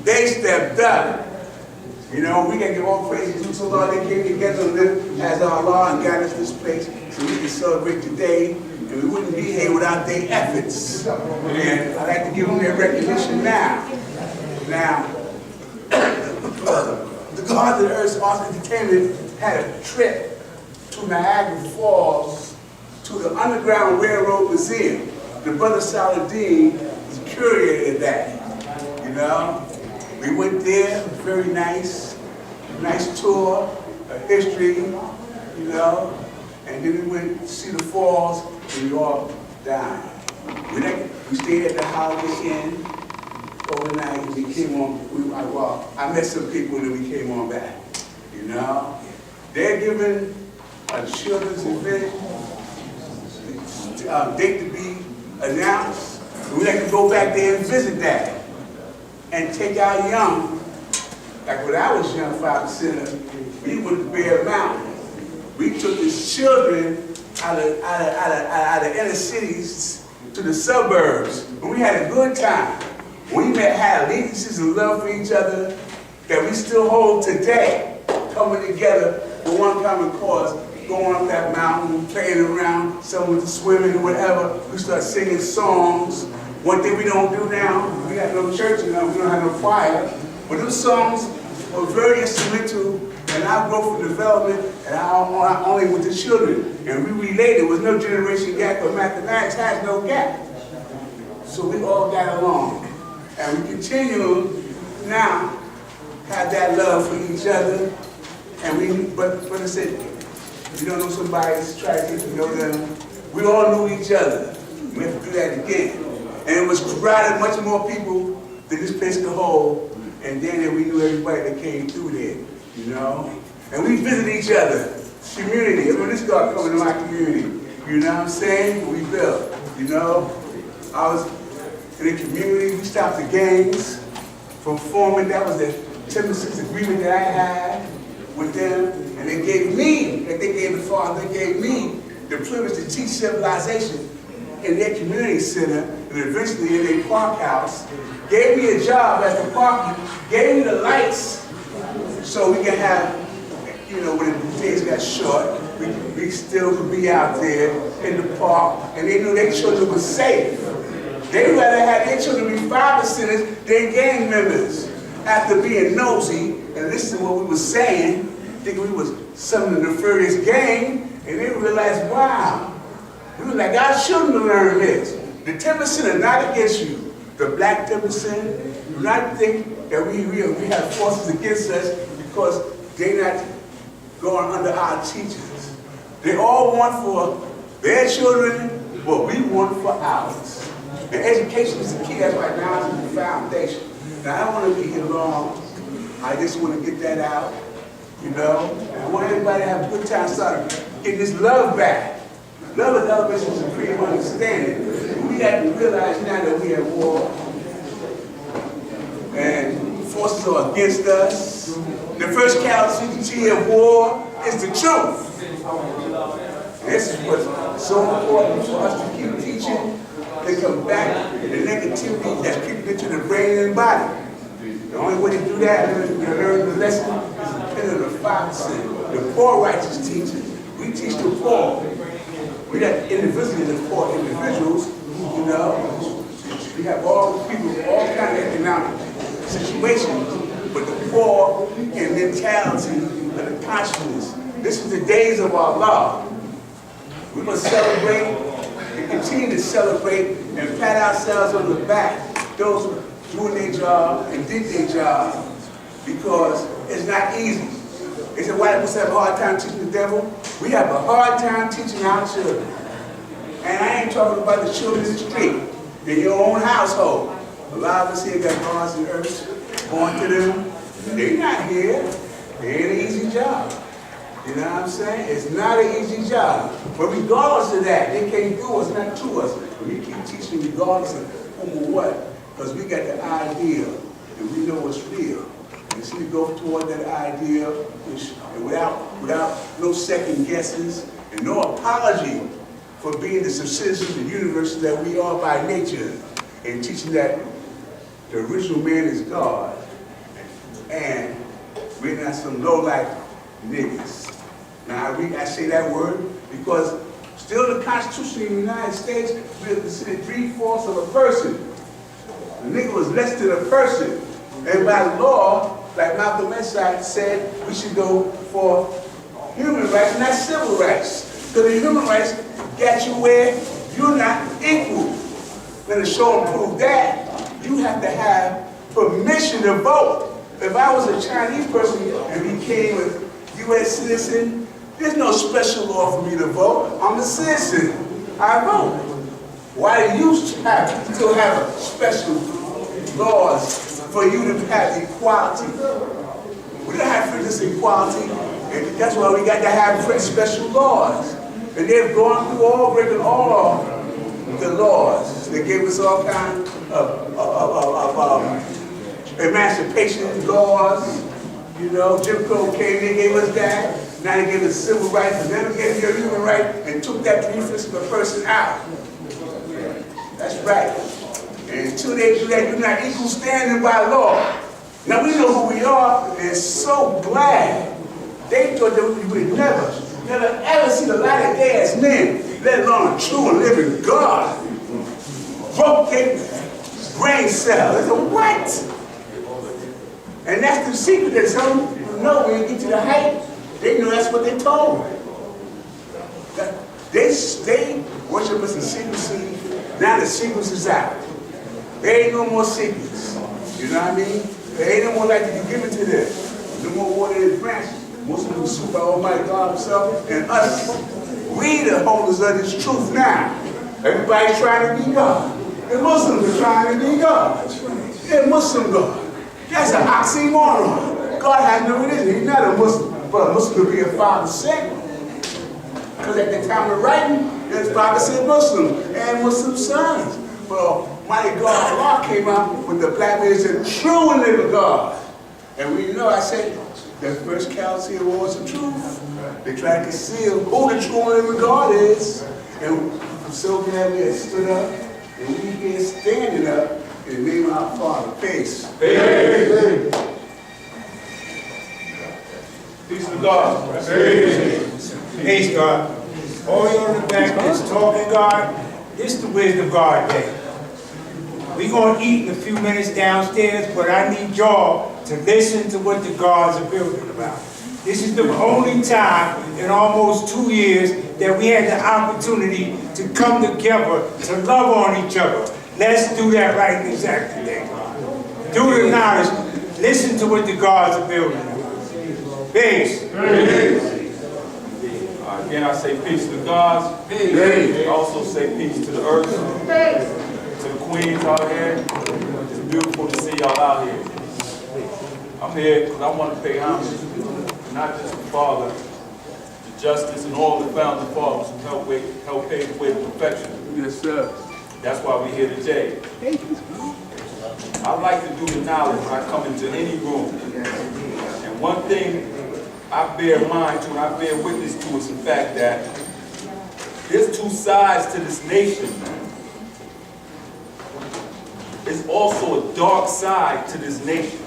They stepped up. You know, we can give all praise to Allah. They came together and lived as Allah and got us this place so we can celebrate today, and we wouldn't be here without their efforts. And I'd like to give them their recognition now. Now, the Gods of the Earth Arts Entertainment had a trip to Niagara Falls to the Underground Railroad Museum. The brother Saladin was curator of that, you know. We went there, it was very nice tour, a history, you know, and then we went to see the falls, and we all died. We stayed at the Holiday Inn overnight, and we came on, I met some people and we came on back, you know. They're giving a children's event, date to be announced, and we like to go back there and visit that. And take our young, like when I was young, 5%, we went to Bear Mountain. We took the children out of inner cities to the suburbs, and we had a good time. We had allegiances and love for each other that we still hold today, coming together for one common cause, going up that mountain, playing around, some with the swimming or whatever. We start singing songs. One thing we don't do now, we got no church now, we don't have no choir, but those songs were very instrumental in our growth and development, and only with the children. And we related, there was no generation gap, but mathematics has no gap. So we all got along. And we continue now, have that love for each other, and but I said, if you don't know somebody, try to get to know them. We all knew each other. We have to do that again. And it was crowded, much more people than this place could hold. And then we knew everybody that came through there, you know? And we visited each other, community. When this guy coming to my community, you know what I'm saying? We built, you know? I was in the community, we stopped the gangs from forming. That was the 10% agreement that I had with them. And they gave me, like they gave the father, they gave me the privilege to teach civilization in their community center, and eventually in their park house, gave me a job as the park, gave me the lights So we can have, you know, when the days got short, we still could be out there in the park, and they knew their children were safe. They rather have their children be father sinners than gang members. After being nosy and listening to what we were saying, thinking we was some of the nefarious gang, and they realized, wow, we were like our children to learn this. The 10% are not against you. The black 10% do not think that we have forces against us because they're not going under our teachings. They all want for their children what we want for ours. And education is the key. That's why knowledge is the foundation. Now, I don't want to be here long. I just want to get that out, you know. And I want everybody to have a good time starting getting this love back. Love is elevation of supreme understanding. We have to realize now that we are at war. And forces are against us. The first casualty of war is the truth. And this is what's so important for us to keep teaching. They come back the negativity that's creeping into the brain and body. The only way to do that is to learn the lesson is dependent on the 5%. The poor righteous teachers. We teach the poor. We got individually the poor individuals, you know. We have all people, all kinds of economic situations, but the poor and mentality and the consciousness. This is the days of our law. We must celebrate and continue to celebrate and pat ourselves on the back, those who are doing their job and did their job, because it's not easy. They said, why do we have a hard time teaching the devil? We have a hard time teaching our children. And I ain't talking about the children in the street, in your own household. A lot of us here got gods and earths born to them. They're not here. They ain't an easy job. You know what I'm saying? It's not an easy job. But regardless of that, they can't do us, not to us. We keep teaching regardless of whom or what, because we got the idea and we know what's real. And so we go toward that idea and without no second guesses and no apology for being the citizens of the universe that we are by nature, and teaching that the original man is God and we're not some low-life niggas. Now I say that word because still the Constitution of the United States, we are considered 3/4 of a person. A nigga was less than a person. And by law, like Malcolm X said, we should go for human rights, not civil rights. Because the human rights got you where you're not equal. Then to show and prove that, you have to have permission to vote. If I was a Chinese person and became a U.S. citizen, there's no special law for me to vote. I'm a citizen. I vote. Why do you still have special laws for you to have equality? We don't have this equality, and that's why we got to have special laws. And they've gone through breaking all the laws. They gave us all kinds of emancipation laws. You know, Jim Crow came, they gave us that. Now they gave us civil rights, and then they gave you a human right and took that 3/5 of a person out. That's right. And until they do that, you're not equal standing by law. Now we know who we are, and so glad. They thought that we would never ever see the light of day as men, let alone a true and living God. Broke their brain cells. They said, what? And that's the secret that some people know when you get to the height. They know that's what they told. They worship us in secrecy. Now the secrets is out. There ain't no more secrets. You know what I mean? There ain't no more light to be given to them. No more water in the branches. Most of them are by Almighty God Himself and us. We the holders of this truth now. Everybody's trying to be God. The Muslims are trying to be God. They're Muslim God. That's an oxymoron. God has no religion. He's not a Muslim. But a Muslim could be a 5%. Because at the time of writing, there's 5% Muslim and Muslim sons. But Almighty God Allah came out with the black man as a true and living God. And we know, I said, the first casualty of war is the truth. They try to conceal who the true and living God is. And I'm so glad we have stood up and we here standing up in the name of our Father. Peace. Amen. God. Peace, God. All you on the back is talking, God. This is the wisdom of God day. We're going to eat in a few minutes downstairs, but I need y'all to listen to what the gods are building about. This is the only time in almost 2 years that we had the opportunity to come together to love on each other. Let's do that right in exactly today. Do the knowledge. Listen to what the gods are building about. Peace. Again, I say peace to the gods. Peace. I also say peace to the earth. To the queens out here. It's beautiful to see y'all out here. I'm here because I want to pay homage to not just the Father, the justice, and all the founding fathers who help pave the way to perfection. Yes, sir. That's why we're here today. I like to do the knowledge when I come into any room. And one thing I bear mind to and I bear witness to is the fact that there's two sides to this nation. There's also a dark side to this nation.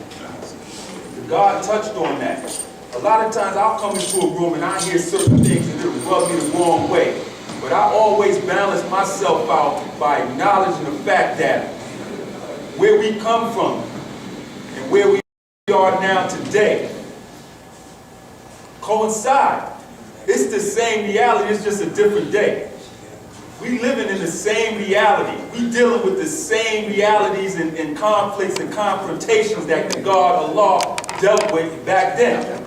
God touched on that. A lot of times I'll come into a room and I hear certain things and it'll rub me the wrong way. But I always balance myself out by acknowledging the fact that where we come from and where we are now today coincide. It's the same reality, it's just a different day. We living in the same reality. We dealing with the same realities and conflicts and confrontations that God, Allah, dealt with back then.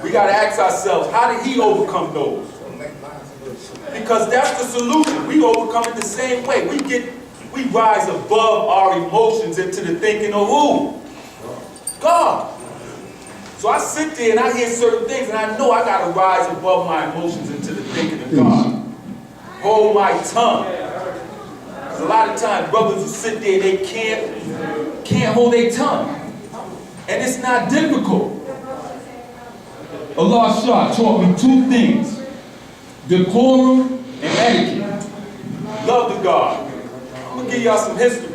We got to ask ourselves, how did he overcome those? Because that's the solution. We overcome it the same way. We rise above our emotions into the thinking of who? God. So I sit there and I hear certain things and I know I got to rise above my emotions into the thinking of God. Hold my tongue. Because a lot of times brothers will sit there and they can't hold their tongue. And it's not difficult. Allah Shah taught me two things. Decorum and etiquette. Love to God. I'm going to give y'all some history.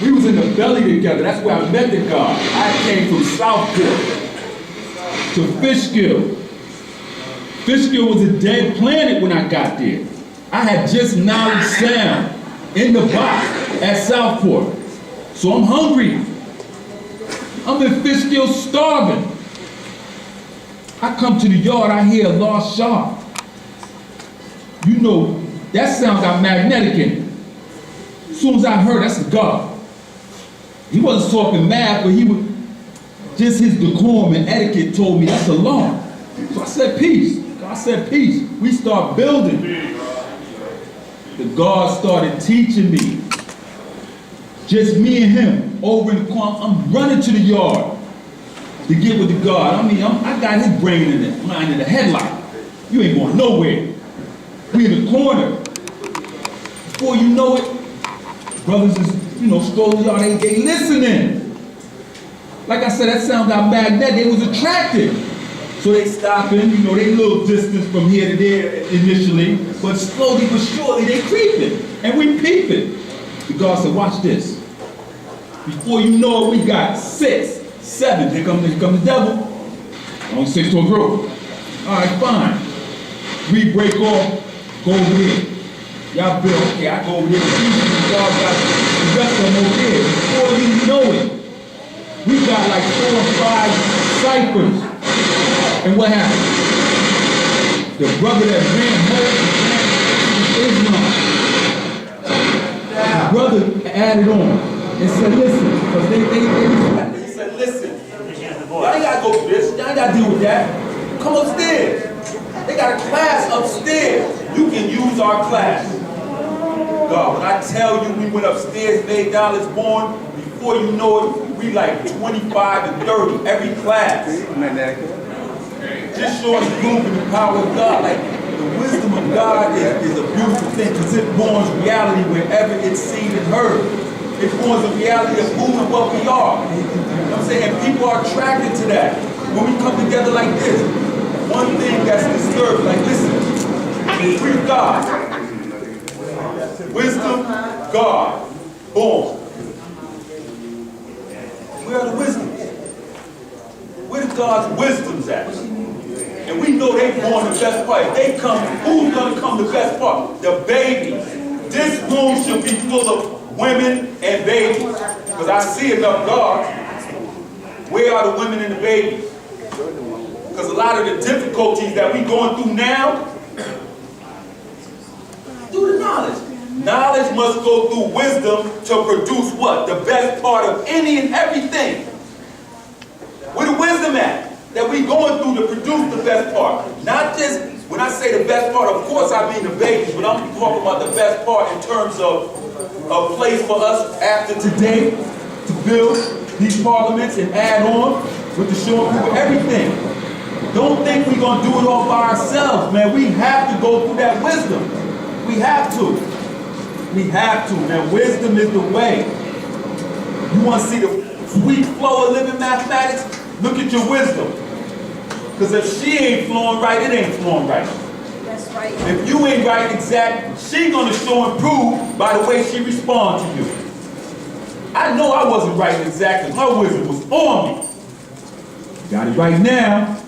We was in the belly together. That's where I met the God. I came from Southport to Fishkill. Fishkill was a dead planet when I got there. I had just knowledge sound in the box at Southport. So I'm hungry. I'm in Fishkill starving. I come to the yard, I hear Allah Shah. You know, that sound got magnetic in it. As soon as I heard, that's a God. He wasn't talking math, but he was, just his decorum and etiquette told me that's Allah. So I said, peace. I said, peace. We start building. The God started teaching me. Just me and him over in the corner. I'm running to the yard to get with the God. I mean, I got his brain in it, mine in the headlock. You ain't going nowhere. We in the corner. Before you know it, brothers is, strolling y'all, they listening. Like I said, that sound got magnetic. They was attracted. So they stopping, they little distance from here to there initially, but slowly but surely they creeping, and we peeping. The God said, watch this. Before you know it, we got 6, 7. Here come the devil. On 6 to a group. All right, fine. We break off, go over here. Y'all build, okay, I go over there. God got the rest of them over there. Before you know it, we got like 4 or 5 ciphers. And what happened? The brother that ran Islam, the brother added on and said, listen, because they said, listen, y'all ain't gotta go through this, y'all ain't gotta deal with that. Come upstairs. They got a class upstairs. You can use our class. God, when I tell you we went upstairs, made dollars born, before you know it, we like 25 and 30 every class. Just showing the movement the power of God. Like the wisdom of God is a beautiful thing because it borns reality wherever it's seen and heard. It borns the reality of who and what we are. You know what I'm saying? And people are attracted to that. When we come together like this, one thing that's disturbed, like listen, we're God. Wisdom, God, born. Where are the wisdoms? Where the God's wisdom's at? And we know they born the best part. If they come, who's gonna come the best part? The babies. This room should be full of women and babies. Because I see enough guards. Where are the women and the babies? Because a lot of the difficulties that we going through now, through the knowledge. Knowledge must go through wisdom to produce what? The best part of any and everything. Where the wisdom at? That we going through to produce the best part. Not just, when I say the best part, of course I mean the babies, but I'm talking about the best part in terms of a place for us after today to build these parliaments and add on with the showing people everything. Don't think we're going to do it all by ourselves, man. We have to go through that wisdom. We have to. We have to, man. Wisdom is the way. You want to see the sweet flow of living mathematics? Look at your wisdom. Because if she ain't flowing right, it ain't flowing right. That's right. If you ain't right exact, she gonna show and prove by the way she responds to you. I know I wasn't right exactly. Her wisdom was on me. Got it right now.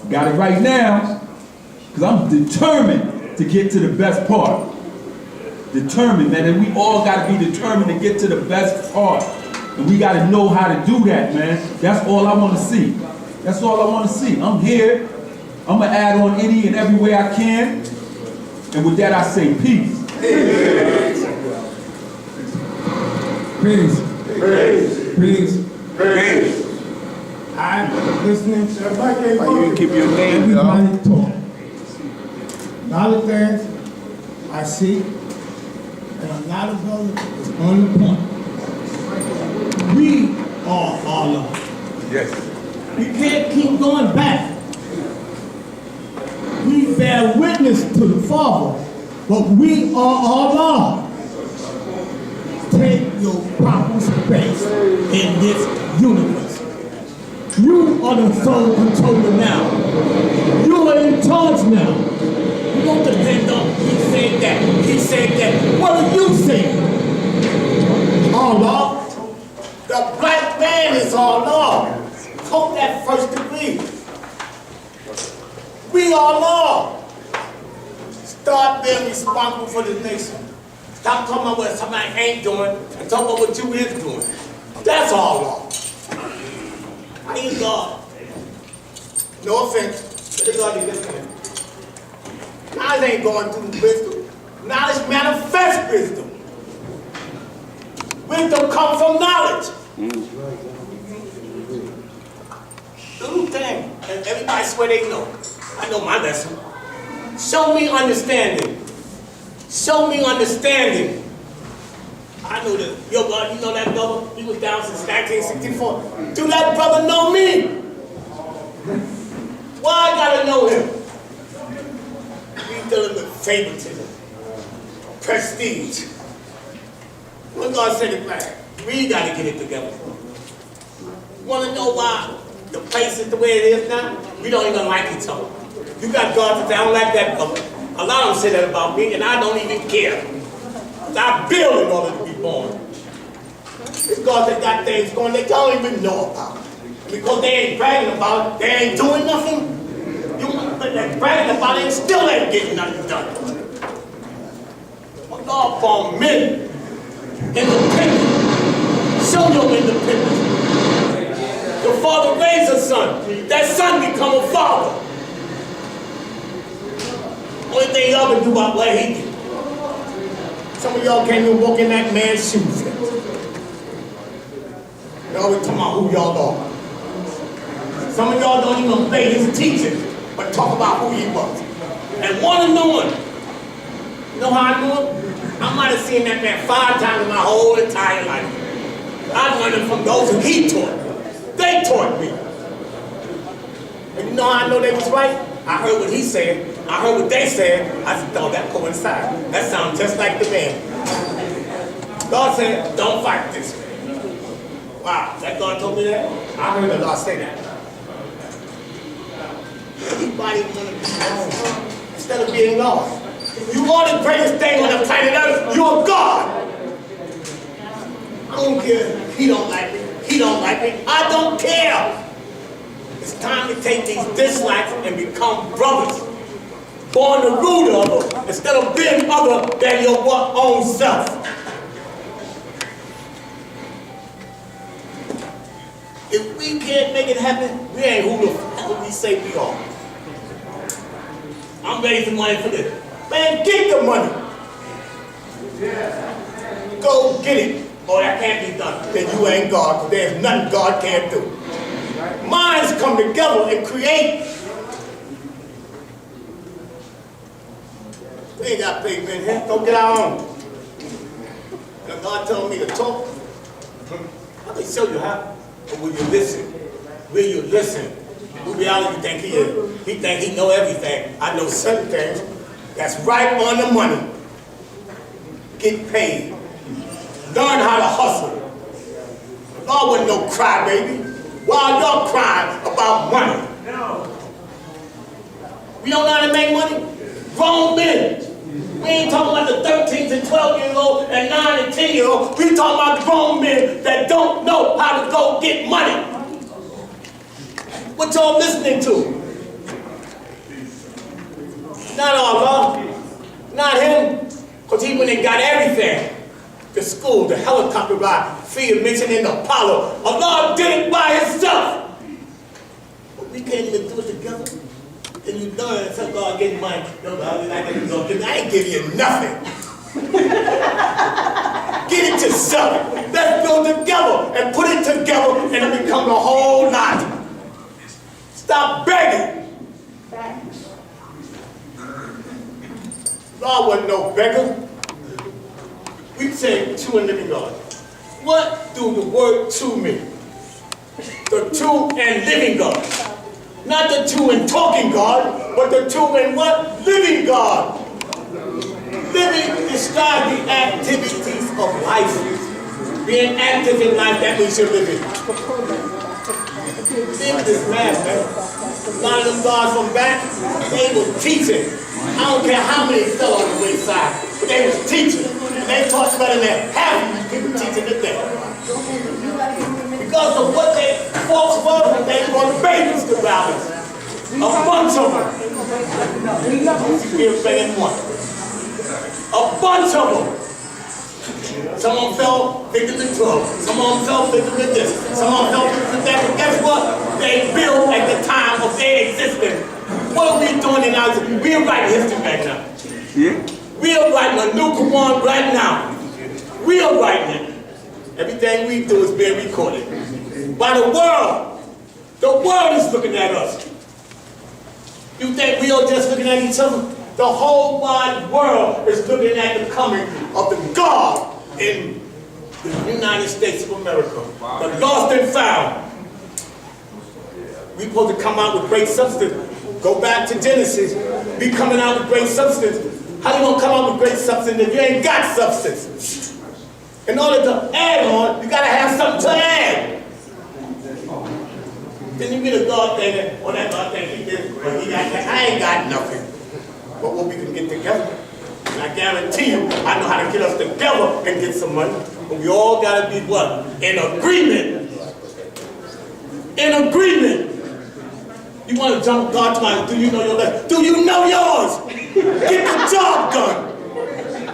Got it right now. Because I'm determined to get to the best part. Determined, man. And we all gotta be determined to get to the best part. And we gotta know how to do that, man. That's all I wanna see. That's all I wanna see. I'm here. I'm gonna add on any and every way I can. And with that I say peace. Peace. Praise. Peace. Praise. I'm listening to everybody. You keep your name, dog. Everybody talk. A lot of things I see, and a lot of brothers is on the point. We are Allah. Yes. We can't keep going back. We bear witness to the Father, but we are Allah. Take your proper space in this universe. You are the sole controller now. You are in charge now. You don't depend on he said that, he said that. What are you saying? Allah. The black man is Allah. Hold that first degree. We are law. Start being responsible for the nation. Stop talking about what somebody ain't doing and talk about what you is doing. That's all law. I ain't God. No offense. But God is listening. Knowledge ain't going through wisdom. Knowledge manifests wisdom. Wisdom comes from knowledge. Little thing, and everybody swear they know. I know my lesson. Show me understanding. Show me understanding. I know that. Yo, God, you know that brother? He was down since 1964. Do that brother know me? Why I gotta know him? We dealing with favoritism, prestige. What God said it back. We gotta get it together. Wanna know why the place is the way it is now? We don't even like each other. You got God that say, I don't like that brother. A lot of them say that about me, and I don't even care. I build in order to be born. It's God that got things going they don't even know about. Because they ain't bragging about it, they ain't doing nothing. But they're bragging about it and still ain't getting nothing done. But God formed men independent. Show your independence. The father raised a son. That son become a father. Only thing y'all can do about what he did. Some of y'all can't even walk in that man's shoes yet. Y'all be talking about who y'all are. Some of y'all don't even obey his teaching, but talk about who he was. And want to know him. You know how I know him? I might have seen that man 5 times in my whole entire life. I learned it from those who he taught. They taught me. And you know how I know they was right? I heard what he said. I heard what they said. I said, oh, that coincides. That sounds just like the man. God said, don't fight this way. Wow, that God told me that? I heard the Lord say that. Everybody want to be God instead of being lost. You are the greatest thing on the planet Earth. You're God. I don't care. He don't like me. He don't like me. I don't care. It's time to take these dislikes and become brothers. Born the root of them, instead of being other than your own self. If we can't make it happen, we ain't who the hell we say we are. I'm ready for money for this. Man, get the money. Go get it. Oh, that can't be done. Then you ain't God, because there's nothing God can't do. Minds come together and create. We ain't got big men here. Go get our own. And God told me to talk. I can show you how. But will you listen? Will you listen? Who reality you think he is? He think he know everything. I know certain things. That's right on the money. Get paid. Learn how to hustle. God wasn't no crybaby. While y'all crying about money. We don't know how to make money? Grown men. We ain't talking about the 13 and 12-year-old and 9 and 10-year-old. We talking about grown men that don't know how to go get money. What y'all listening to? Not Allah. Not him. Because he went and got everything. The school, the helicopter ride, Fear mentioned in the Apollo. Allah did it by himself. But we can't even do it together. Then you learn, some God getting money. I ain't giving you nothing. Get it yourself. Let's build together and put it together and it becomes a whole lot. Stop begging. God wasn't no beggar. We say true and living God. What do the word true mean? The true and living God. Not the true and talking God, but the true and what? Living God. Living describes the activities of life. Being active in life, that means you're living. Live this man. A lot of them guys from back, they were teaching. I don't care how many fell on the wayside, but they was teaching. And they taught better than half of you people teaching today. Because of what they folks were, they brought babies to violence. A bunch of them. We're begging one. A bunch of them. Some of them fell victim to drugs. Some of them fell victim to this. Some of them fell victim to that. But guess what? They built at the time of their existence. What are we doing in our lives? We're writing history right now. Yeah. We are writing a new Quran right now. We are writing it. Everything we do is being recorded. By the world. The world is looking at us. You think we are just looking at each other? The whole wide world is looking at the coming of the God in the United States of America. Wow. The lost and found. We're supposed to come out with great substance. Go back to Genesis. Be coming out with great substance. How you gonna come out with great substance if you ain't got substance? In order to add on, you gotta have something to add. Then you get a God thing that, or that God thing he did, but he got that. I ain't got nothing. But what we can get together. And I guarantee you, I know how to get us together and get some money. But we all gotta be what? In agreement. In agreement. You want to jump God tonight? Do you know your lesson? Do you know yours? Get the job done.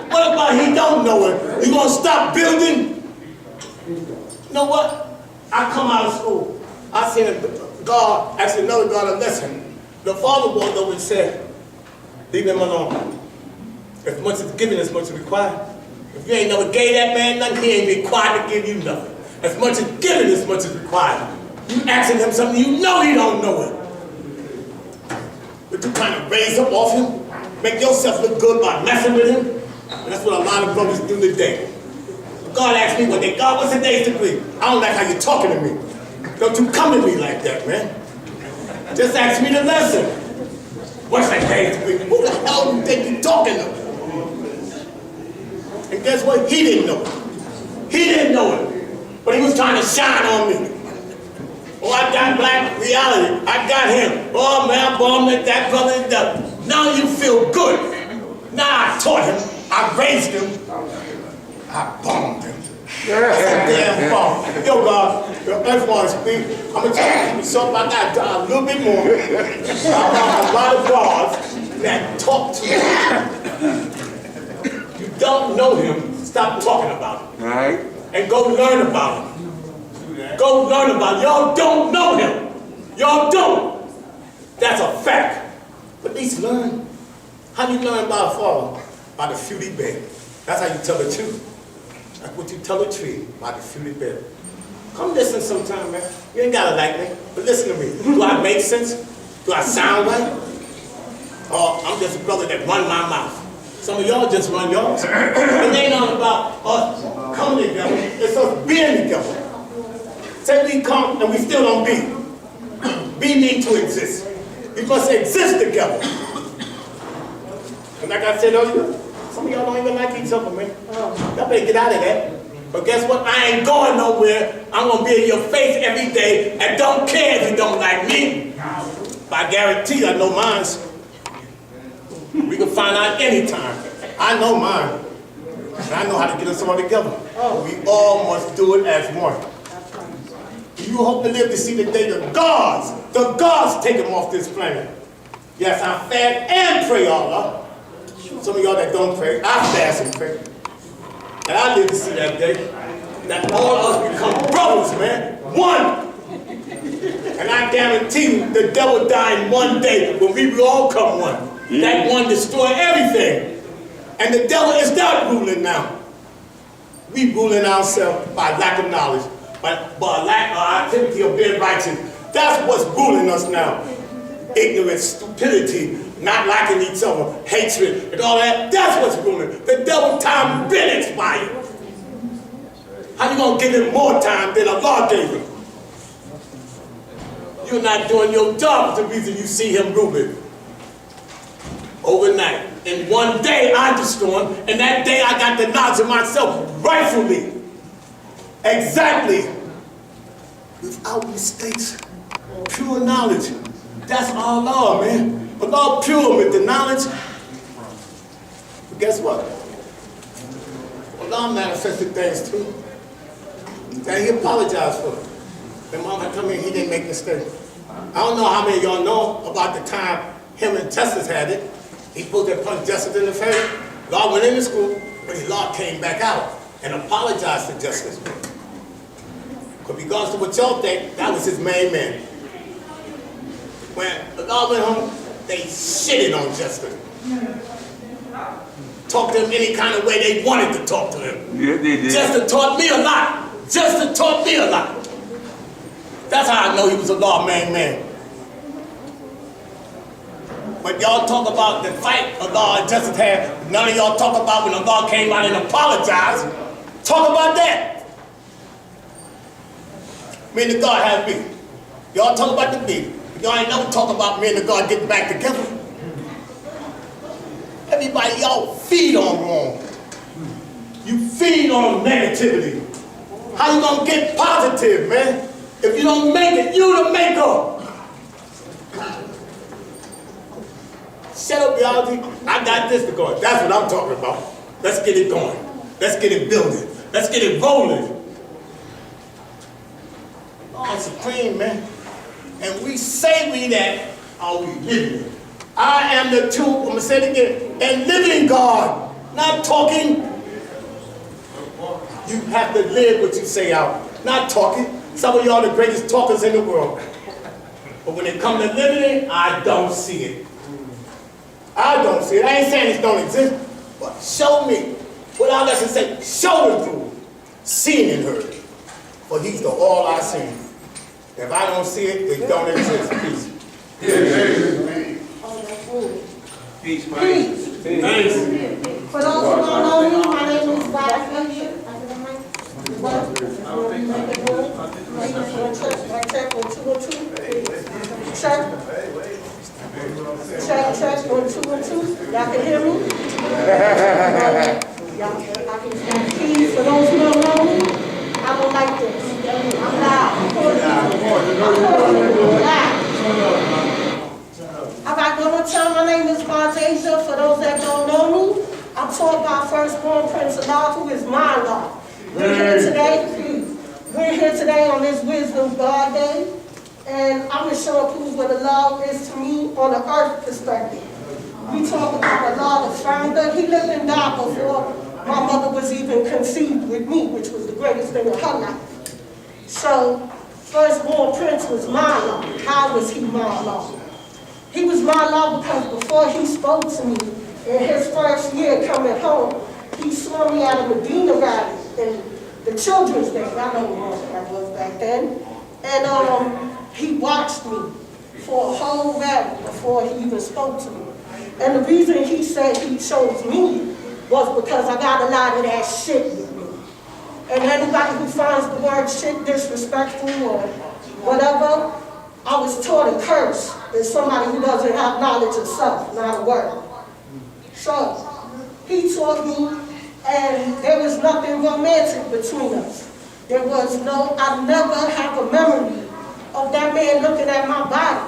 What about he don't know it? You gonna stop building? You know what? I come out of school. I seen a God, actually another God a lesson. The father walked over and said, leave him alone. As much as given, as much as required. If you ain't never gave that man nothing, he ain't required to give you nothing. As much as given, as much as required. You asking him something you know he don't know it. But you trying to raise up off him, make yourself look good by messing with him. And that's what a lot of brothers do today. God asked me one day, God, what's the day's degree? I don't like how you're talking to me. Don't you come to me like that, man. Just ask me the lesson. What's that day's degree? Who the hell do you think you're talking to? And guess what? He didn't know it. He didn't know it. But he was trying to shine on me. Oh, I got black reality. I got him. Oh, man, I bombed at that brother and that. Now you feel good. Now I taught him. I raised him. I bombed him. That's a damn fault. Yo, God, if I want to speak, I'm going to try to keep it short, but I got to die a little bit more. About a lot of gods that talk to you. You don't know him, stop talking about him. Right? And go learn about him. Go learn about him. Y'all don't know him. Y'all don't. That's a fact. But at least learn. How do you learn about a father? By the fruit he bear. That's how you tell the truth. That's what you tell a tree, by the fruit it bear. Come listen sometime, man. You ain't gotta like me, but listen to me. Do I make sense? Do I sound right? Or I'm just a brother that run my mouth. Some of y'all just run yours. It ain't all about us coming together. It's us being together. Say we come and we still don't be. Be mean to exist. We must exist together. And like I said earlier, some of y'all don't even like each other, man. Y'all better get out of that. But guess what? I ain't going nowhere. I'm going to be in your face every day and don't care if you don't like me. But I guarantee you I know mine. We can find out anytime. I know mine. And I know how to get us all together. We all must do it as one. You hope to live to see the day the gods take them off this planet. Yes, I fast and pray, Allah. Some of y'all that don't pray, I fast and pray. And I live to see that day. That all of us become brothers, man. One. And I guarantee you, the devil died one day when we will all come one. That one destroy everything. And the devil is not ruling now. We ruling ourselves by lack of knowledge, by lack of activity of being righteous. That's what's ruling us now. Ignorance, stupidity, not liking each other, hatred, and all that. That's what's ruling. The devil's time been expired. How you gonna give him more time than Allah gave him? You're not doing your job. The reason you see him ruling. Overnight. In one day I destroy him, and that day I got the knowledge of myself rightfully. Exactly. Without mistakes. Pure knowledge. That's Allah, man. Allah pure with the knowledge. But guess what? Allah manifested things too. That he apologized for. When Mama come in, he didn't make a mistake. I don't know how many of y'all know about the time him and Justice had it. He pulled that punch Justice in the face. God went into school, but his Lord came back out and apologized to Justice. Because regardless of what y'all think, that was his main man. When the God went home, they shitted on Justice. Talked to him any kind of way they wanted to talk to him. Yeah, they did. Justice taught me a lot. Justice taught me a lot. That's how I know he was a law man. But y'all talk about the fight Allah and Justice had. None of y'all talk about when Allah came out and apologized. Talk about that. Me and the God have beef. Y'all talk about the beef. Y'all ain't never talk about me and the God getting back together. Everybody, y'all feed on wrong. You feed on negativity. How you gonna get positive, man? If you don't make it, you the maker. Shut up, reality. I got this to go. That's what I'm talking about. Let's get it going. Let's get it building. Let's get it rolling. Oh, supreme, man. And we say we that, are we living? I am the true, I'm going to say it again, and living God, not talking. You have to live what you say out, not talking. Some of y'all are the greatest talkers in the world. But when it comes to living it, I don't see it. I don't see it. I ain't saying it don't exist, but show me. What our lesson say, show and prove. Seen and heard. For he's the all I see. If I don't see it, it don't exist. Peace. Peace, man. Peace. Peace. For those who don't know me, my name is Rasheen. My church on 202. Church on 202. Y'all can hear me? Y'all can keys. For those who don't know me, I don't like this. I'm loud. I'm not going to tell my name is Fantasia. For those that don't know me, I'm taught by firstborn Prince Allah, who is my God. We're here today. We're here today on this Wisdom God Day, and I'm going to show prove what the law is to me on the earth perspective. We talk about the law, the founder. He lived and died before my mother was even conceived with me, which was the greatest thing in her life. So, firstborn prince was my law. How was he my law? He was my law because before he spoke to me, in his first year coming home, he saw me at a Medina rally in the Children's Day. I know what that was back then. And he watched me for a whole rally before he even spoke to me. And the reason he said he chose me was because I got a lot of that shit with me. And anybody who finds the word shit disrespectful or whatever, I was taught a curse as somebody who doesn't have knowledge of self, not a word. So, he taught me, and there was nothing romantic between us. There was no, I never have a memory of that man looking at my body.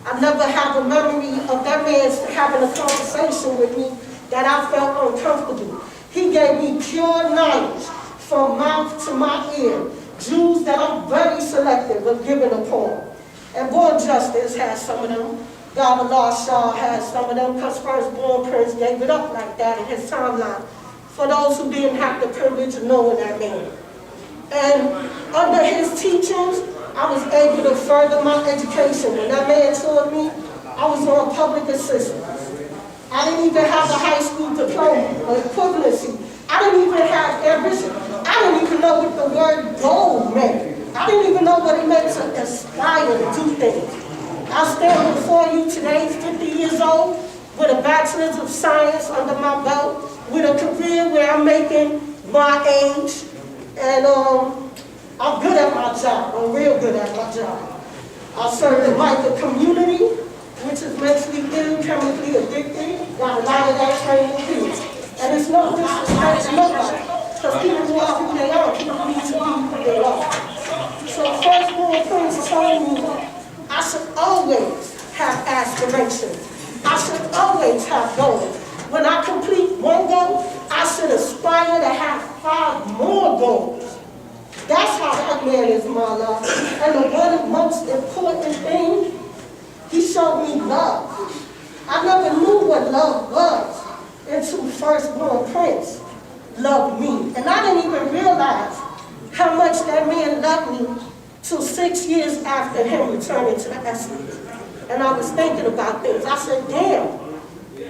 I never have a memory of that man having a conversation with me that I felt uncomfortable. He gave me pure knowledge from mouth to my ear, Jews that I'm very selective of giving upon. And Born Justice has some of them. God Allah Shah has some of them, because Firstborn Prince gave it up like that in his timeline for those who didn't have the privilege of knowing that man. And under his teachings, I was able to further my education. When that man taught me, I was on public assistance. I didn't even have a high school diploma or equivalency. I didn't even have ambition. I didn't even know what the word goal meant. I didn't even know what it meant to aspire to do things. I stand before you today, 50 years old, with a bachelor's of science under my belt, with a career where I'm making my age, and I'm good at my job. I'm real good at my job. I serve the Mecca community, which is mentally ill, chemically addicted. Got a lot of that training here. And it's no disrespect to nobody, because people who are who they are, people need to be who they are. So Firstborn Prince told me I should always have aspirations. I should always have goals. When I complete one goal, I should aspire to have 5 more goals. That's how that man is my love. And the one most important thing, he showed me love. I never knew what love was until Firstborn Prince loved me. And I didn't even realize how much that man loved me till 6 years after him returning to the essence. And I was thinking about things. I said, damn,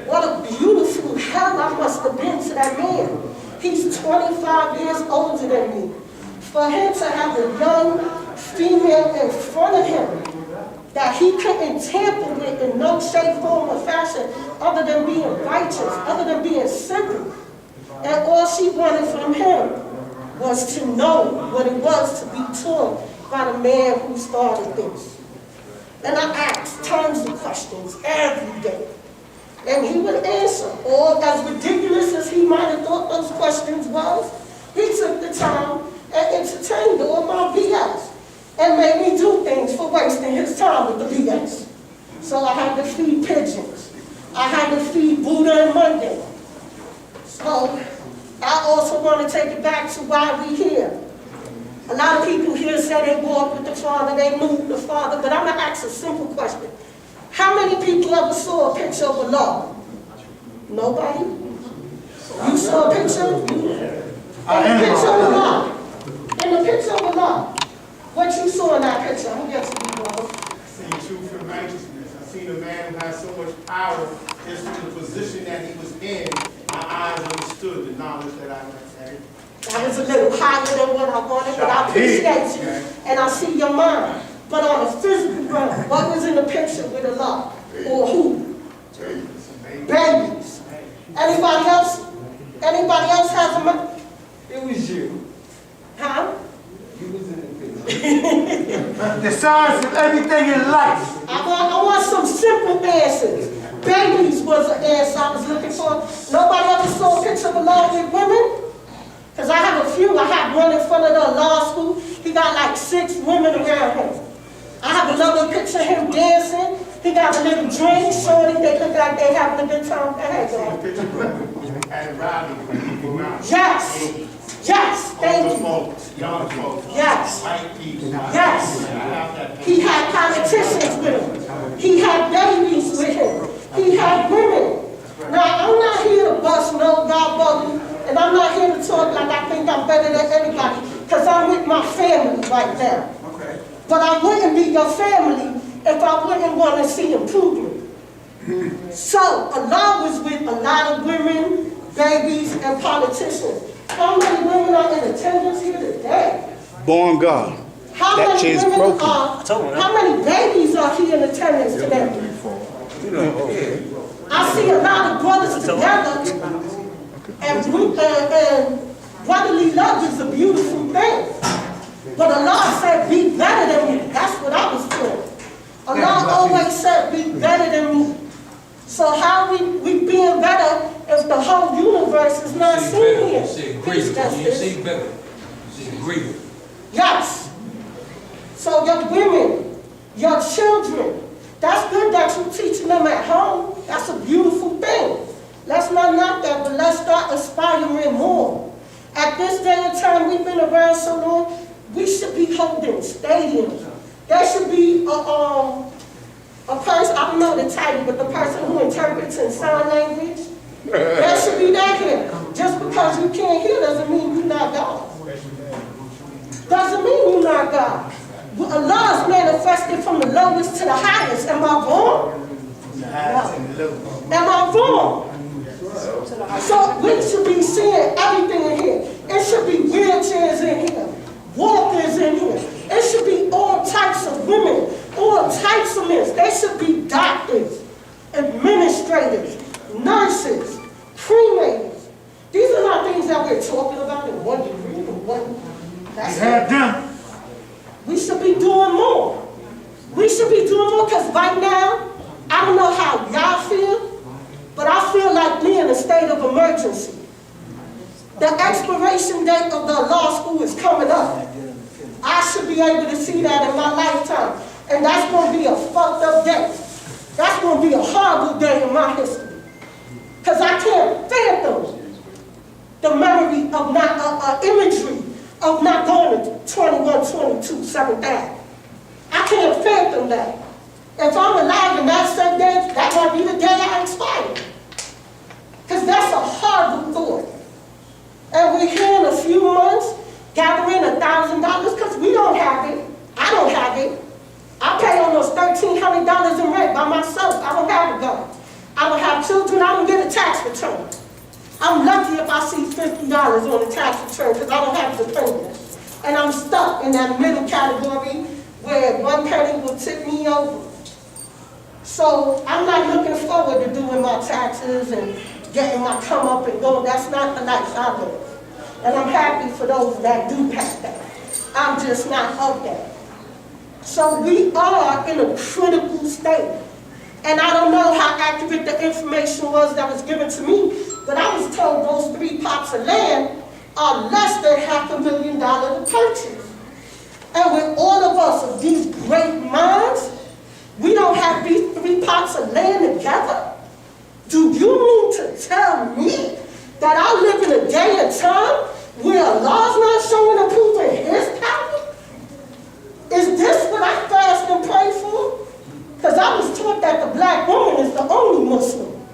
what a beautiful hell I must have been to that man. He's 25 years older than me. For him to have a young female in front of him that he couldn't tamper with in no shape, form, or fashion other than being righteous, other than being simple. And all she wanted from him was to know what it was to be taught by the man who started this. And I asked tons of questions every day. And he would answer, or as ridiculous as he might have thought those questions was, he took the time and entertained all my BS and made me do things for wasting his time with the BS. So I had to feed pigeons. I had to feed Buddha and Monday. So I also want to take it back to why we here. A lot of people here say they walked with the Father, they knew the Father, but I'm going to ask a simple question. How many people ever saw a picture of Allah? Nobody? You saw a picture? In the picture of Allah. In the picture of Allah. What you saw in that picture? Who gets to be brother? I see truth and righteousness. I seen a man who has so much power just from the position that he was in. My eyes understood the knowledge that I had. That was a little higher than what I wanted, but I appreciate you. And I see your mind. But on a physical realm, what was in the picture with Allah? Or who? Babies. Anybody else? Anybody else has a mind? It was you. Huh? You was in the picture. The signs of everything in life. I want some simple answers. Babies was an answer I was looking for. Nobody ever saw a picture of Allah with women? Because I have a few. I have one in front of the law school. He got like 6 women around him. I have another picture of him dancing. He got a little drink, shorty. They look like they having a good time. Go ahead, Picture and rally. yes. Yes, thank Older you. folks, young folks. Yes. White people. Yes. I have that. He had politicians with him. He had babies with him. He had women. Now, I'm not here to bust no God bubble, and I'm not here to talk like I think I'm better than anybody, because I'm with my family right now. Okay. But I wouldn't be your family if I wouldn't want to see improvement. So, Allah was with a lot of women, babies, and politicians. How many women are in attendance here today? Born God. How That many chain's women broken. how many babies are here in attendance today? I see a lot of brothers together, and brotherly love is a beautiful thing. But Allah said, be better than me. That's what I was doing. Allah always said, be better than me. So how we being better if the whole universe is not seen here? You say greater. You say better. You say greater. Yes. So your women, your children, that's good that you're teaching them at home. That's a beautiful thing. Let's not knock that, but let's start aspiring more. At this day and time, we've been around so long, we should be holding stadiums. There should be a person, I don't know the title, but the person who interprets in sign language, there should be that here. Just because you can't hear doesn't mean you're not God. Doesn't mean you're not God. Allah is manifested from the lowest to the highest. Am I wrong? No. Am I wrong? So we should be seeing everything in here. It should be wheelchairs in here, walkers in here. It should be all types of women, all types of men. There should be doctors, administrators, nurses, premators. These are not things that we're talking about in one degree or one. That's it. We should be doing more. We should be doing more because right now, I don't know how y'all feel, but I feel like we're in a state of emergency. The expiration date of the law school is coming up. I should be able to see that in my lifetime. And that's going to be a fucked up day. That's going to be a horrible day in my history. Because I can't fathom the memory of not, imagery of not going to 2122 7th Ave. I can't fathom that. If I'm alive and that's that day, that might be the day I expire. Because that's a horrible thought. And we're here in a few months, gathering $1,000 because we don't have it. I don't have it. I pay almost $1,300 in rent by myself. I don't have a gun. I don't have children. I don't get a tax return. I'm lucky if I see $50 on the tax return because I don't have to pay that. And I'm stuck in that middle category where 1 penny will tip me over. So I'm not looking forward to doing my taxes and getting my come up and go. That's not the life I live. And I'm happy for those that do have that. I'm just not of that. So we are in a critical state. And I don't know how accurate the information was that was given to me, but I was told those 3 plots of land are less than $500,000 to purchase. And with all of us of these great minds, we don't have these 3 plots of land together? Do you mean to tell me that I live in a day and time where Allah's not showing and proving His power? Is this what I fast and pray for? Because I was taught that the black woman is the only Muslim.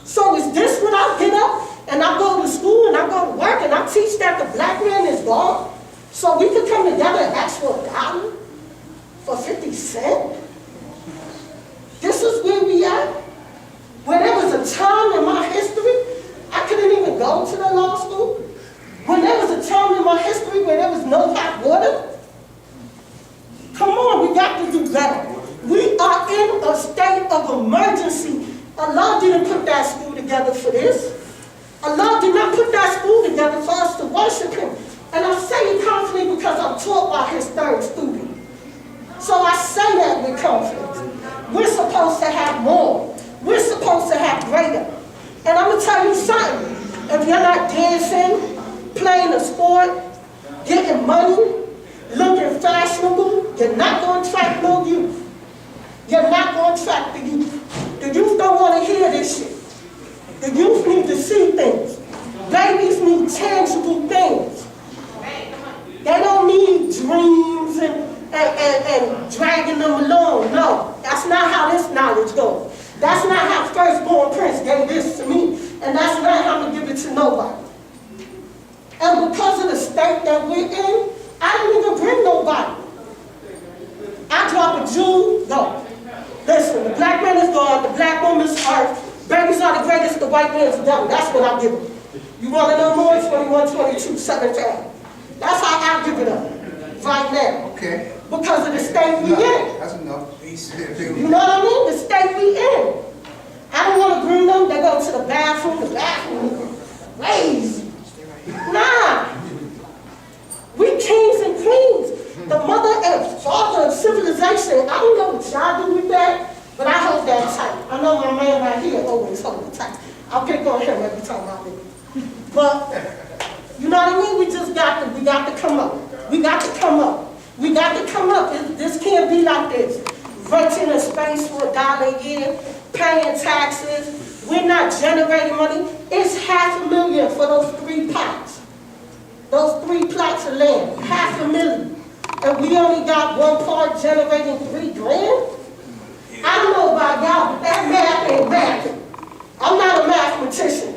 So is this what I get up and I go to school and I go to work and I teach that the black man is God? So we could come together and ask for $1 for 50 cents? This is where we are? When there was a time in my history, I couldn't even go to the law school. When there was a time in my history where there was no hot water. Come on, we got to do better. We are in a state of emergency. Allah didn't put that school together for this. Allah did not put that school together for us to worship Him. And I say it confidently because I'm taught by His 3rd student. So I say that with confidence. We're supposed to have more. We're supposed to have greater. And I'm going to tell you something. If you're not dancing, playing a sport, getting money, looking fashionable, you're not going to attract no youth. You're not going to attract the youth. The youth don't want to hear this shit. The youth need to see things. Babies need tangible and dragging them along. No, that's not how this knowledge goes. That's not how firstborn Prince gave this to me. And that's not how I'm going to give it to nobody. And because of the state that we're in, I didn't even bring nobody. I drop a jewel, go. Listen, the black man is God, the black woman's earth. Babies are the greatest, the white man's the devil. That's what I give them. You want to know more? 21, 22, 7, 10. That's how I give it up right now. Okay. Because of the state we in. That's enough. You know what I mean? The state we in. I don't want to bring them. They go to the bathroom is crazy. Nah. We kings and queens. The mother and father of civilization. I don't know what y'all do with that, but I hold that tight. I know my man right here always hold it tight. I'll pick on him every time I do. But, you know what I mean? We got to come up. We got to come up. We got to come up. This can't be like this. Renting a space for $1 a year, paying taxes. We're not generating money. It's $500,000 for those 3 plots. Those 3 plots of land, $500,000. And we only got 1 part generating $3 grand? I don't know about y'all, but that math ain't math. I'm not a mathematician.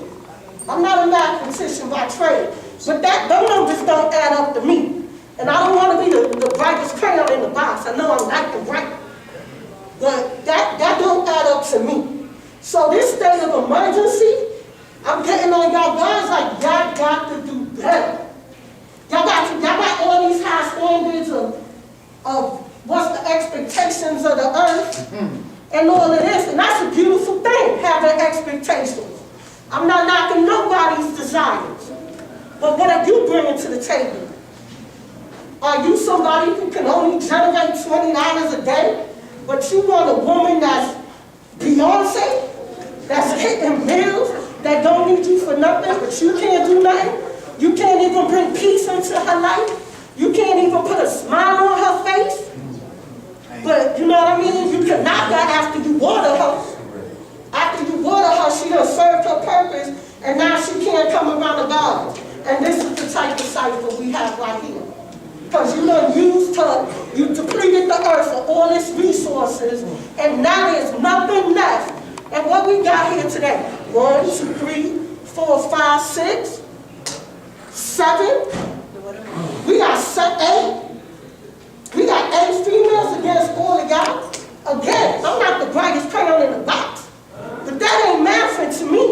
I'm not a mathematician by trade. But those numbers don't add up to me. And I don't want to be the brightest crayon in the box. I know I'm not the bright. But that don't add up to me. So this state of emergency, I'm getting on y'all guys like y'all got to do better. Y'all got all these high standards of what's the expectations of the earth and all of this. And that's a beautiful thing, having expectations. I'm not knocking nobody's desires. But what are you bringing to the table? Are you somebody who can only generate $20 a day, but you want a woman that's Beyonce, that's hitting bills, that don't need you for nothing, but you can't do nothing? You can't even bring peace into her life? You can't even put a smile on her face? But you know what I mean? You can knock her after you water her. After you water her, she done served her purpose, and now she can't come around the garden. And this is the type of cycle we have right here. Because you done used her, you depleted the earth of all its resources, and now there's nothing left. And what we got here today? 1, 2, 3, 4, 5, 6, 7. We got 8. We got 8 females against all of y'all. Again, I'm not the brightest crayon in the box. But that ain't mathing to me.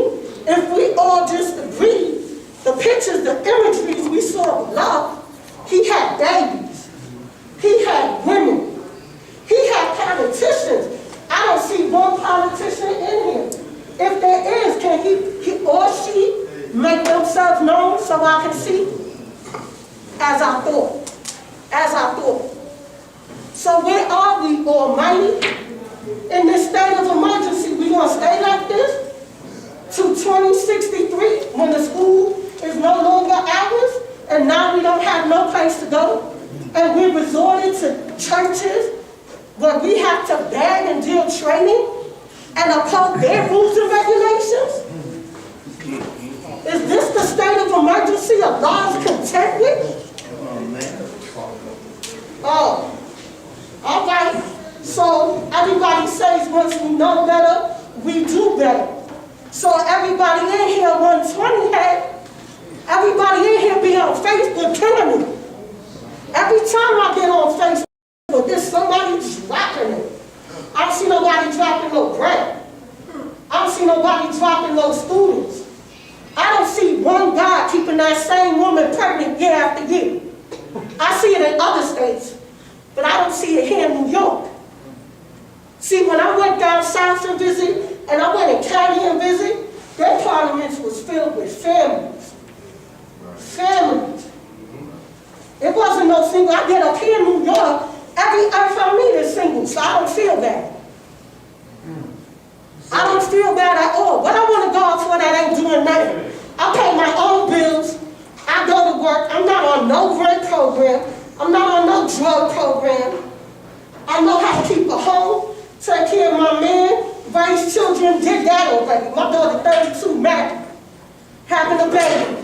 If we all just agree, the pictures, the imageries we saw of love, he had babies. He had women. He had politicians. I don't see one politician in here. If there is, can he or she make themselves known so I can see? As I thought. As I thought. So where are we, Almighty? In this state of emergency, we gonna stay like this to 2063 when the school is no longer ours, and now we don't have no place to go, and we resorted to churches where we have to beg and deal training and uphold their rules and regulations? Is this the state of emergency of God's content with? Oh, all right. So everybody says once we know better, we do better. So everybody in here 120 head, everybody in here be on Facebook killing me. Every time I get on Facebook, there's somebody dropping it. I don't see nobody dropping no bread. I don't see nobody dropping no students. I don't see one guy keeping that same woman pregnant year after year. I see it in other states, but I don't see it here in New York. See, when I went down south to visit, and I went in Cali and visit, their parliaments was filled with families. Families. It wasn't no single. I get up here in New York, every earth I meet is single, so I don't feel bad. I don't feel bad at all. What I want to go out for that ain't doing nothing. I pay my own bills. I go to work. I'm not on no rent program. I'm not on no drug program. I know how to keep a home, take care of my man, raise children, did that already. My daughter 32, married, having a baby.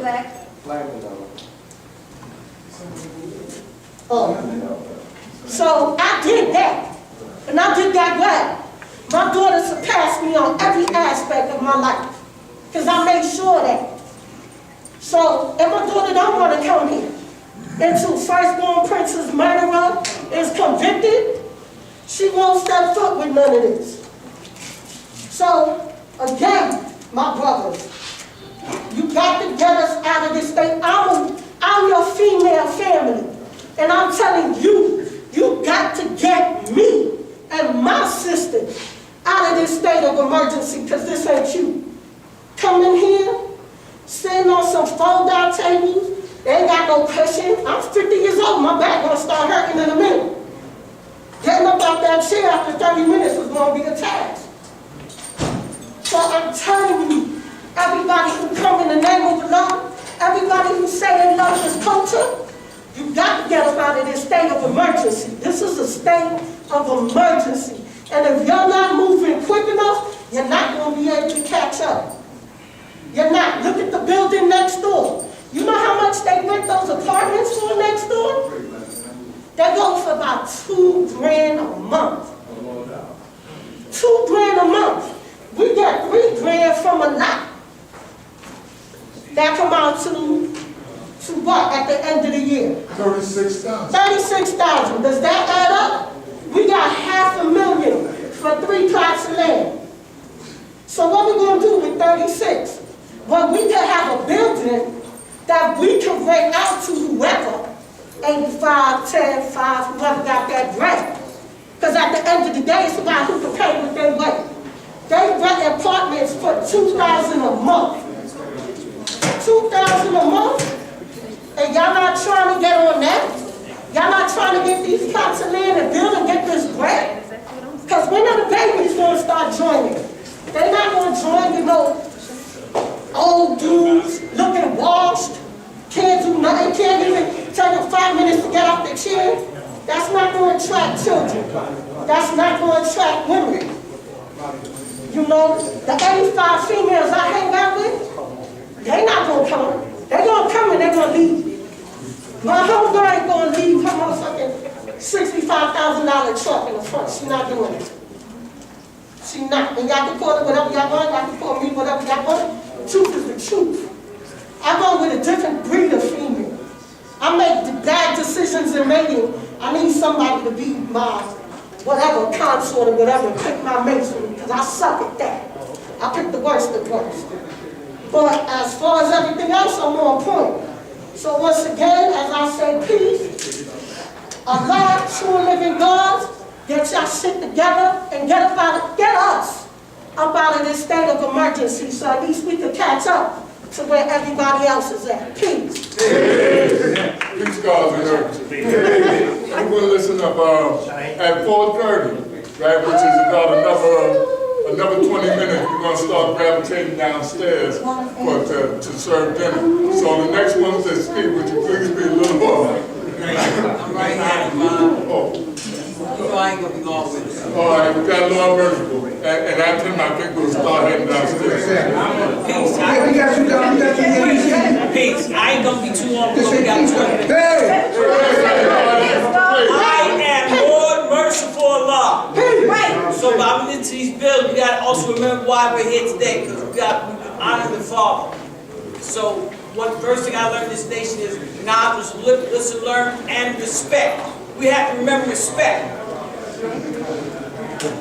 So I did that, and I did that well. My daughter surpassed me on every aspect of my life, because I made sure of that. So, if my daughter don't want to come here, until firstborn prince's murderer is convicted, she won't step foot with none of this. So, again, my brothers, you got to get us out of this state. I'm your female family, and I'm telling you, you got to get me and my sister out of this state of emergency, because this ain't you. Come in here, sitting on some fold-out tables, they ain't got no cushion. I'm 50 years old, my back gonna start hurting in a minute. Getting up out that chair after 30 minutes is gonna be a task. So I'm telling you, everybody who come in the name of the Lord, everybody who say they love this culture, you got to get us out of this state of emergency. This is a state of emergency. And if you're not moving quick enough, you're not going to be able to catch up. You're not. Look at the building next door. You know how much they rent those apartments for next door? They go for about $2,000 a month. $2,000 a month. We get $3,000 from a lot. That come out to what at the end of the year? 36,000. 36,000. Does that add up? We got $500,000 for 3 plots of land. So what we gonna do with 36? Well, we could have a building that we can rent out to whoever, 85, 10, 5, whoever got that grant. Because at the end of the day, it's about who can pay what they weigh. They rent apartments for $2,000 a month. $2,000 a month? And y'all not trying to get on that? Y'all not trying to get these plots of land and build and get this grant? Because when are the babies going to start joining? They're not going to join, you know, old dudes looking washed, can't do nothing, can't even take them 5 minutes to get off the chair. That's not going to attract children. That's not going to attract women. You know, the 85 females I hang out with, they're not going to come. They're going to come and they're going to leave. My homegirl ain't going to leave her motherfucking $65,000 truck in the front. She's not doing it. She not. And y'all can call it whatever y'all want. Y'all can call me whatever y'all want. Truth is the truth. I go with a different breed of female. I make the bad decisions in mating. I need somebody to be my whatever consort or whatever and pick my mates for me, because I suck at that. I pick the worst of the worst. But as far as everything else, I'm on point. So once again, as I say, peace, Allah, true and living God, get y'all shit together and get us up out of this state of emergency, so at least we can catch up to where everybody else is at. Peace. Peace, God, and earth. I'm going to listen up at 4:30, right, which is about another 20 minutes, we're going to start gravitating downstairs to serve dinner. So the next one to speak, would you please be a little more? I'm right here, Bob. Oh. You know I ain't gonna be long with it. All right, we got Lord Merciful. And after him, I think we'll start heading downstairs. Peace. Yeah, we got you down, we got you. Peace. I ain't gonna be too long because we got 20 minutes. Hey! I am Lord Merciful Allah. So by listening to these bills, we gotta also remember why we're here today, because we honor the Father. So one first thing I learned in this nation is knowledge, listen, learn, and respect. We have to remember respect.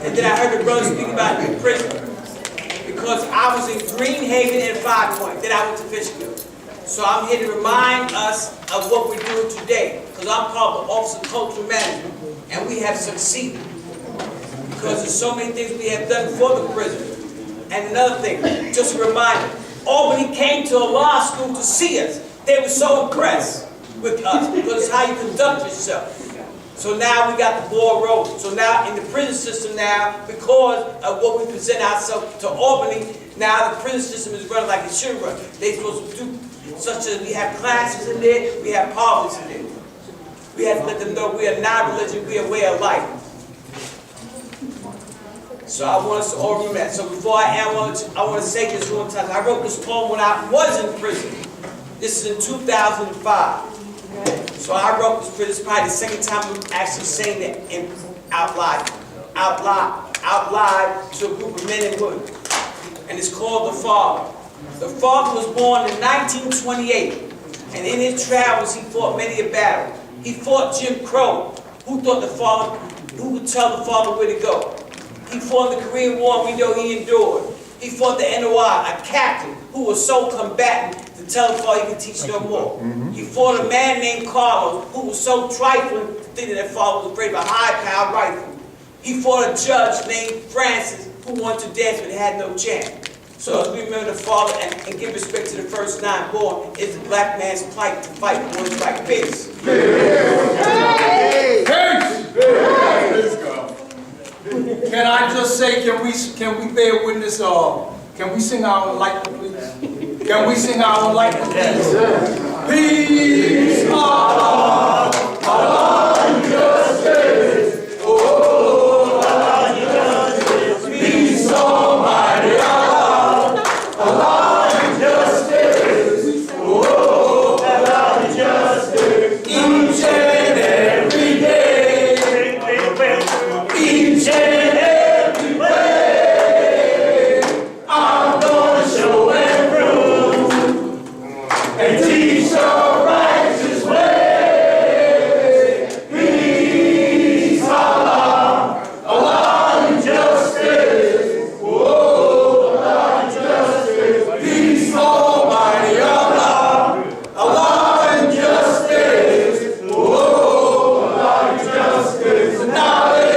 And then I heard the brother speak about the prison. Because I was in Greenhaven and 5 Point, then I went to Fishkill. So I'm here to remind us of what we're doing today. Because I'm called the Office of Cultural Management. And we have succeeded. Because there's so many things we have done for the prison. And another thing, just a reminder, Albany came to a law school to see us. They were so impressed with us because it's how you conduct yourself. So now we got the ball rolling. So now in the prison system now, because of what we present ourselves to Albany, now the prison system is running like it should run. They're supposed to do, such as we have classes in there, we have parties in there. We have to let them know we are not religion, we are way of life. So I want us to all remember that. So before I end, I want to say this one time. I wrote this poem when I was in prison. This is in 2005. So I wrote this is probably the second time I'm actually saying that out loud to a group of men and women. And it's called The Father. The Father was born in 1928, and in his travels he fought many a battle. He fought Jim Crow, who would tell the Father where to go. He fought in the Korean War, we know he endured. He fought the NOI, a captain who was so combatant to tell the Father he could teach no more. He fought a man named Carlos who was so trifling to think that Father was afraid of a high-powered rifle. He fought a judge named Francis who wanted to dance but had no chance. So as we remember the Father and give respect to the first 9 born, it's the black man's plight to fight for one's right. Peace. Can I just say, can we bear witness? Can we sing our light, please? Can we sing our light, please? Peace, Allah, Allah, and justice. Oh, Allah, and justice. Peace, Almighty Allah, Allah, and justice. Oh, Allah, and justice. Each and every day. Each and every way, I'm gonna show and prove and teach the righteous way. Peace, Allah, Allah, and justice. Oh, Allah, and justice. Peace, Almighty Allah, Allah, and justice. Oh, Allah, and justice. Knowledge.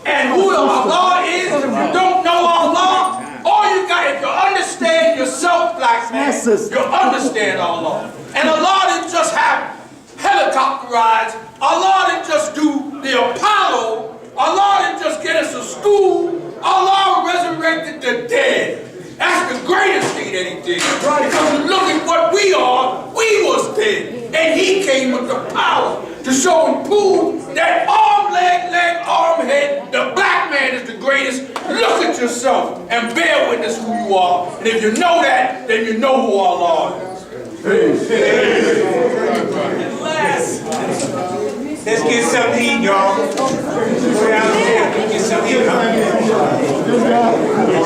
And who Allah is, if you don't know Allah, all you got, if you understand yourself, black man, you understand Allah. And Allah didn't just have helicopter rides. Allah didn't just do the Apollo. Allah didn't just get us to school. Allah resurrected the dead. That's the greatest thing that he did. Because you look at what we are, we was dead. And he came with the power to show and prove that arm, leg, arm, head, the black man is the greatest. Look at yourself and bear witness who you are. And if you know that, then you know who Allah is. And last, let's get something to eat, y'all. Go down there, get something to eat.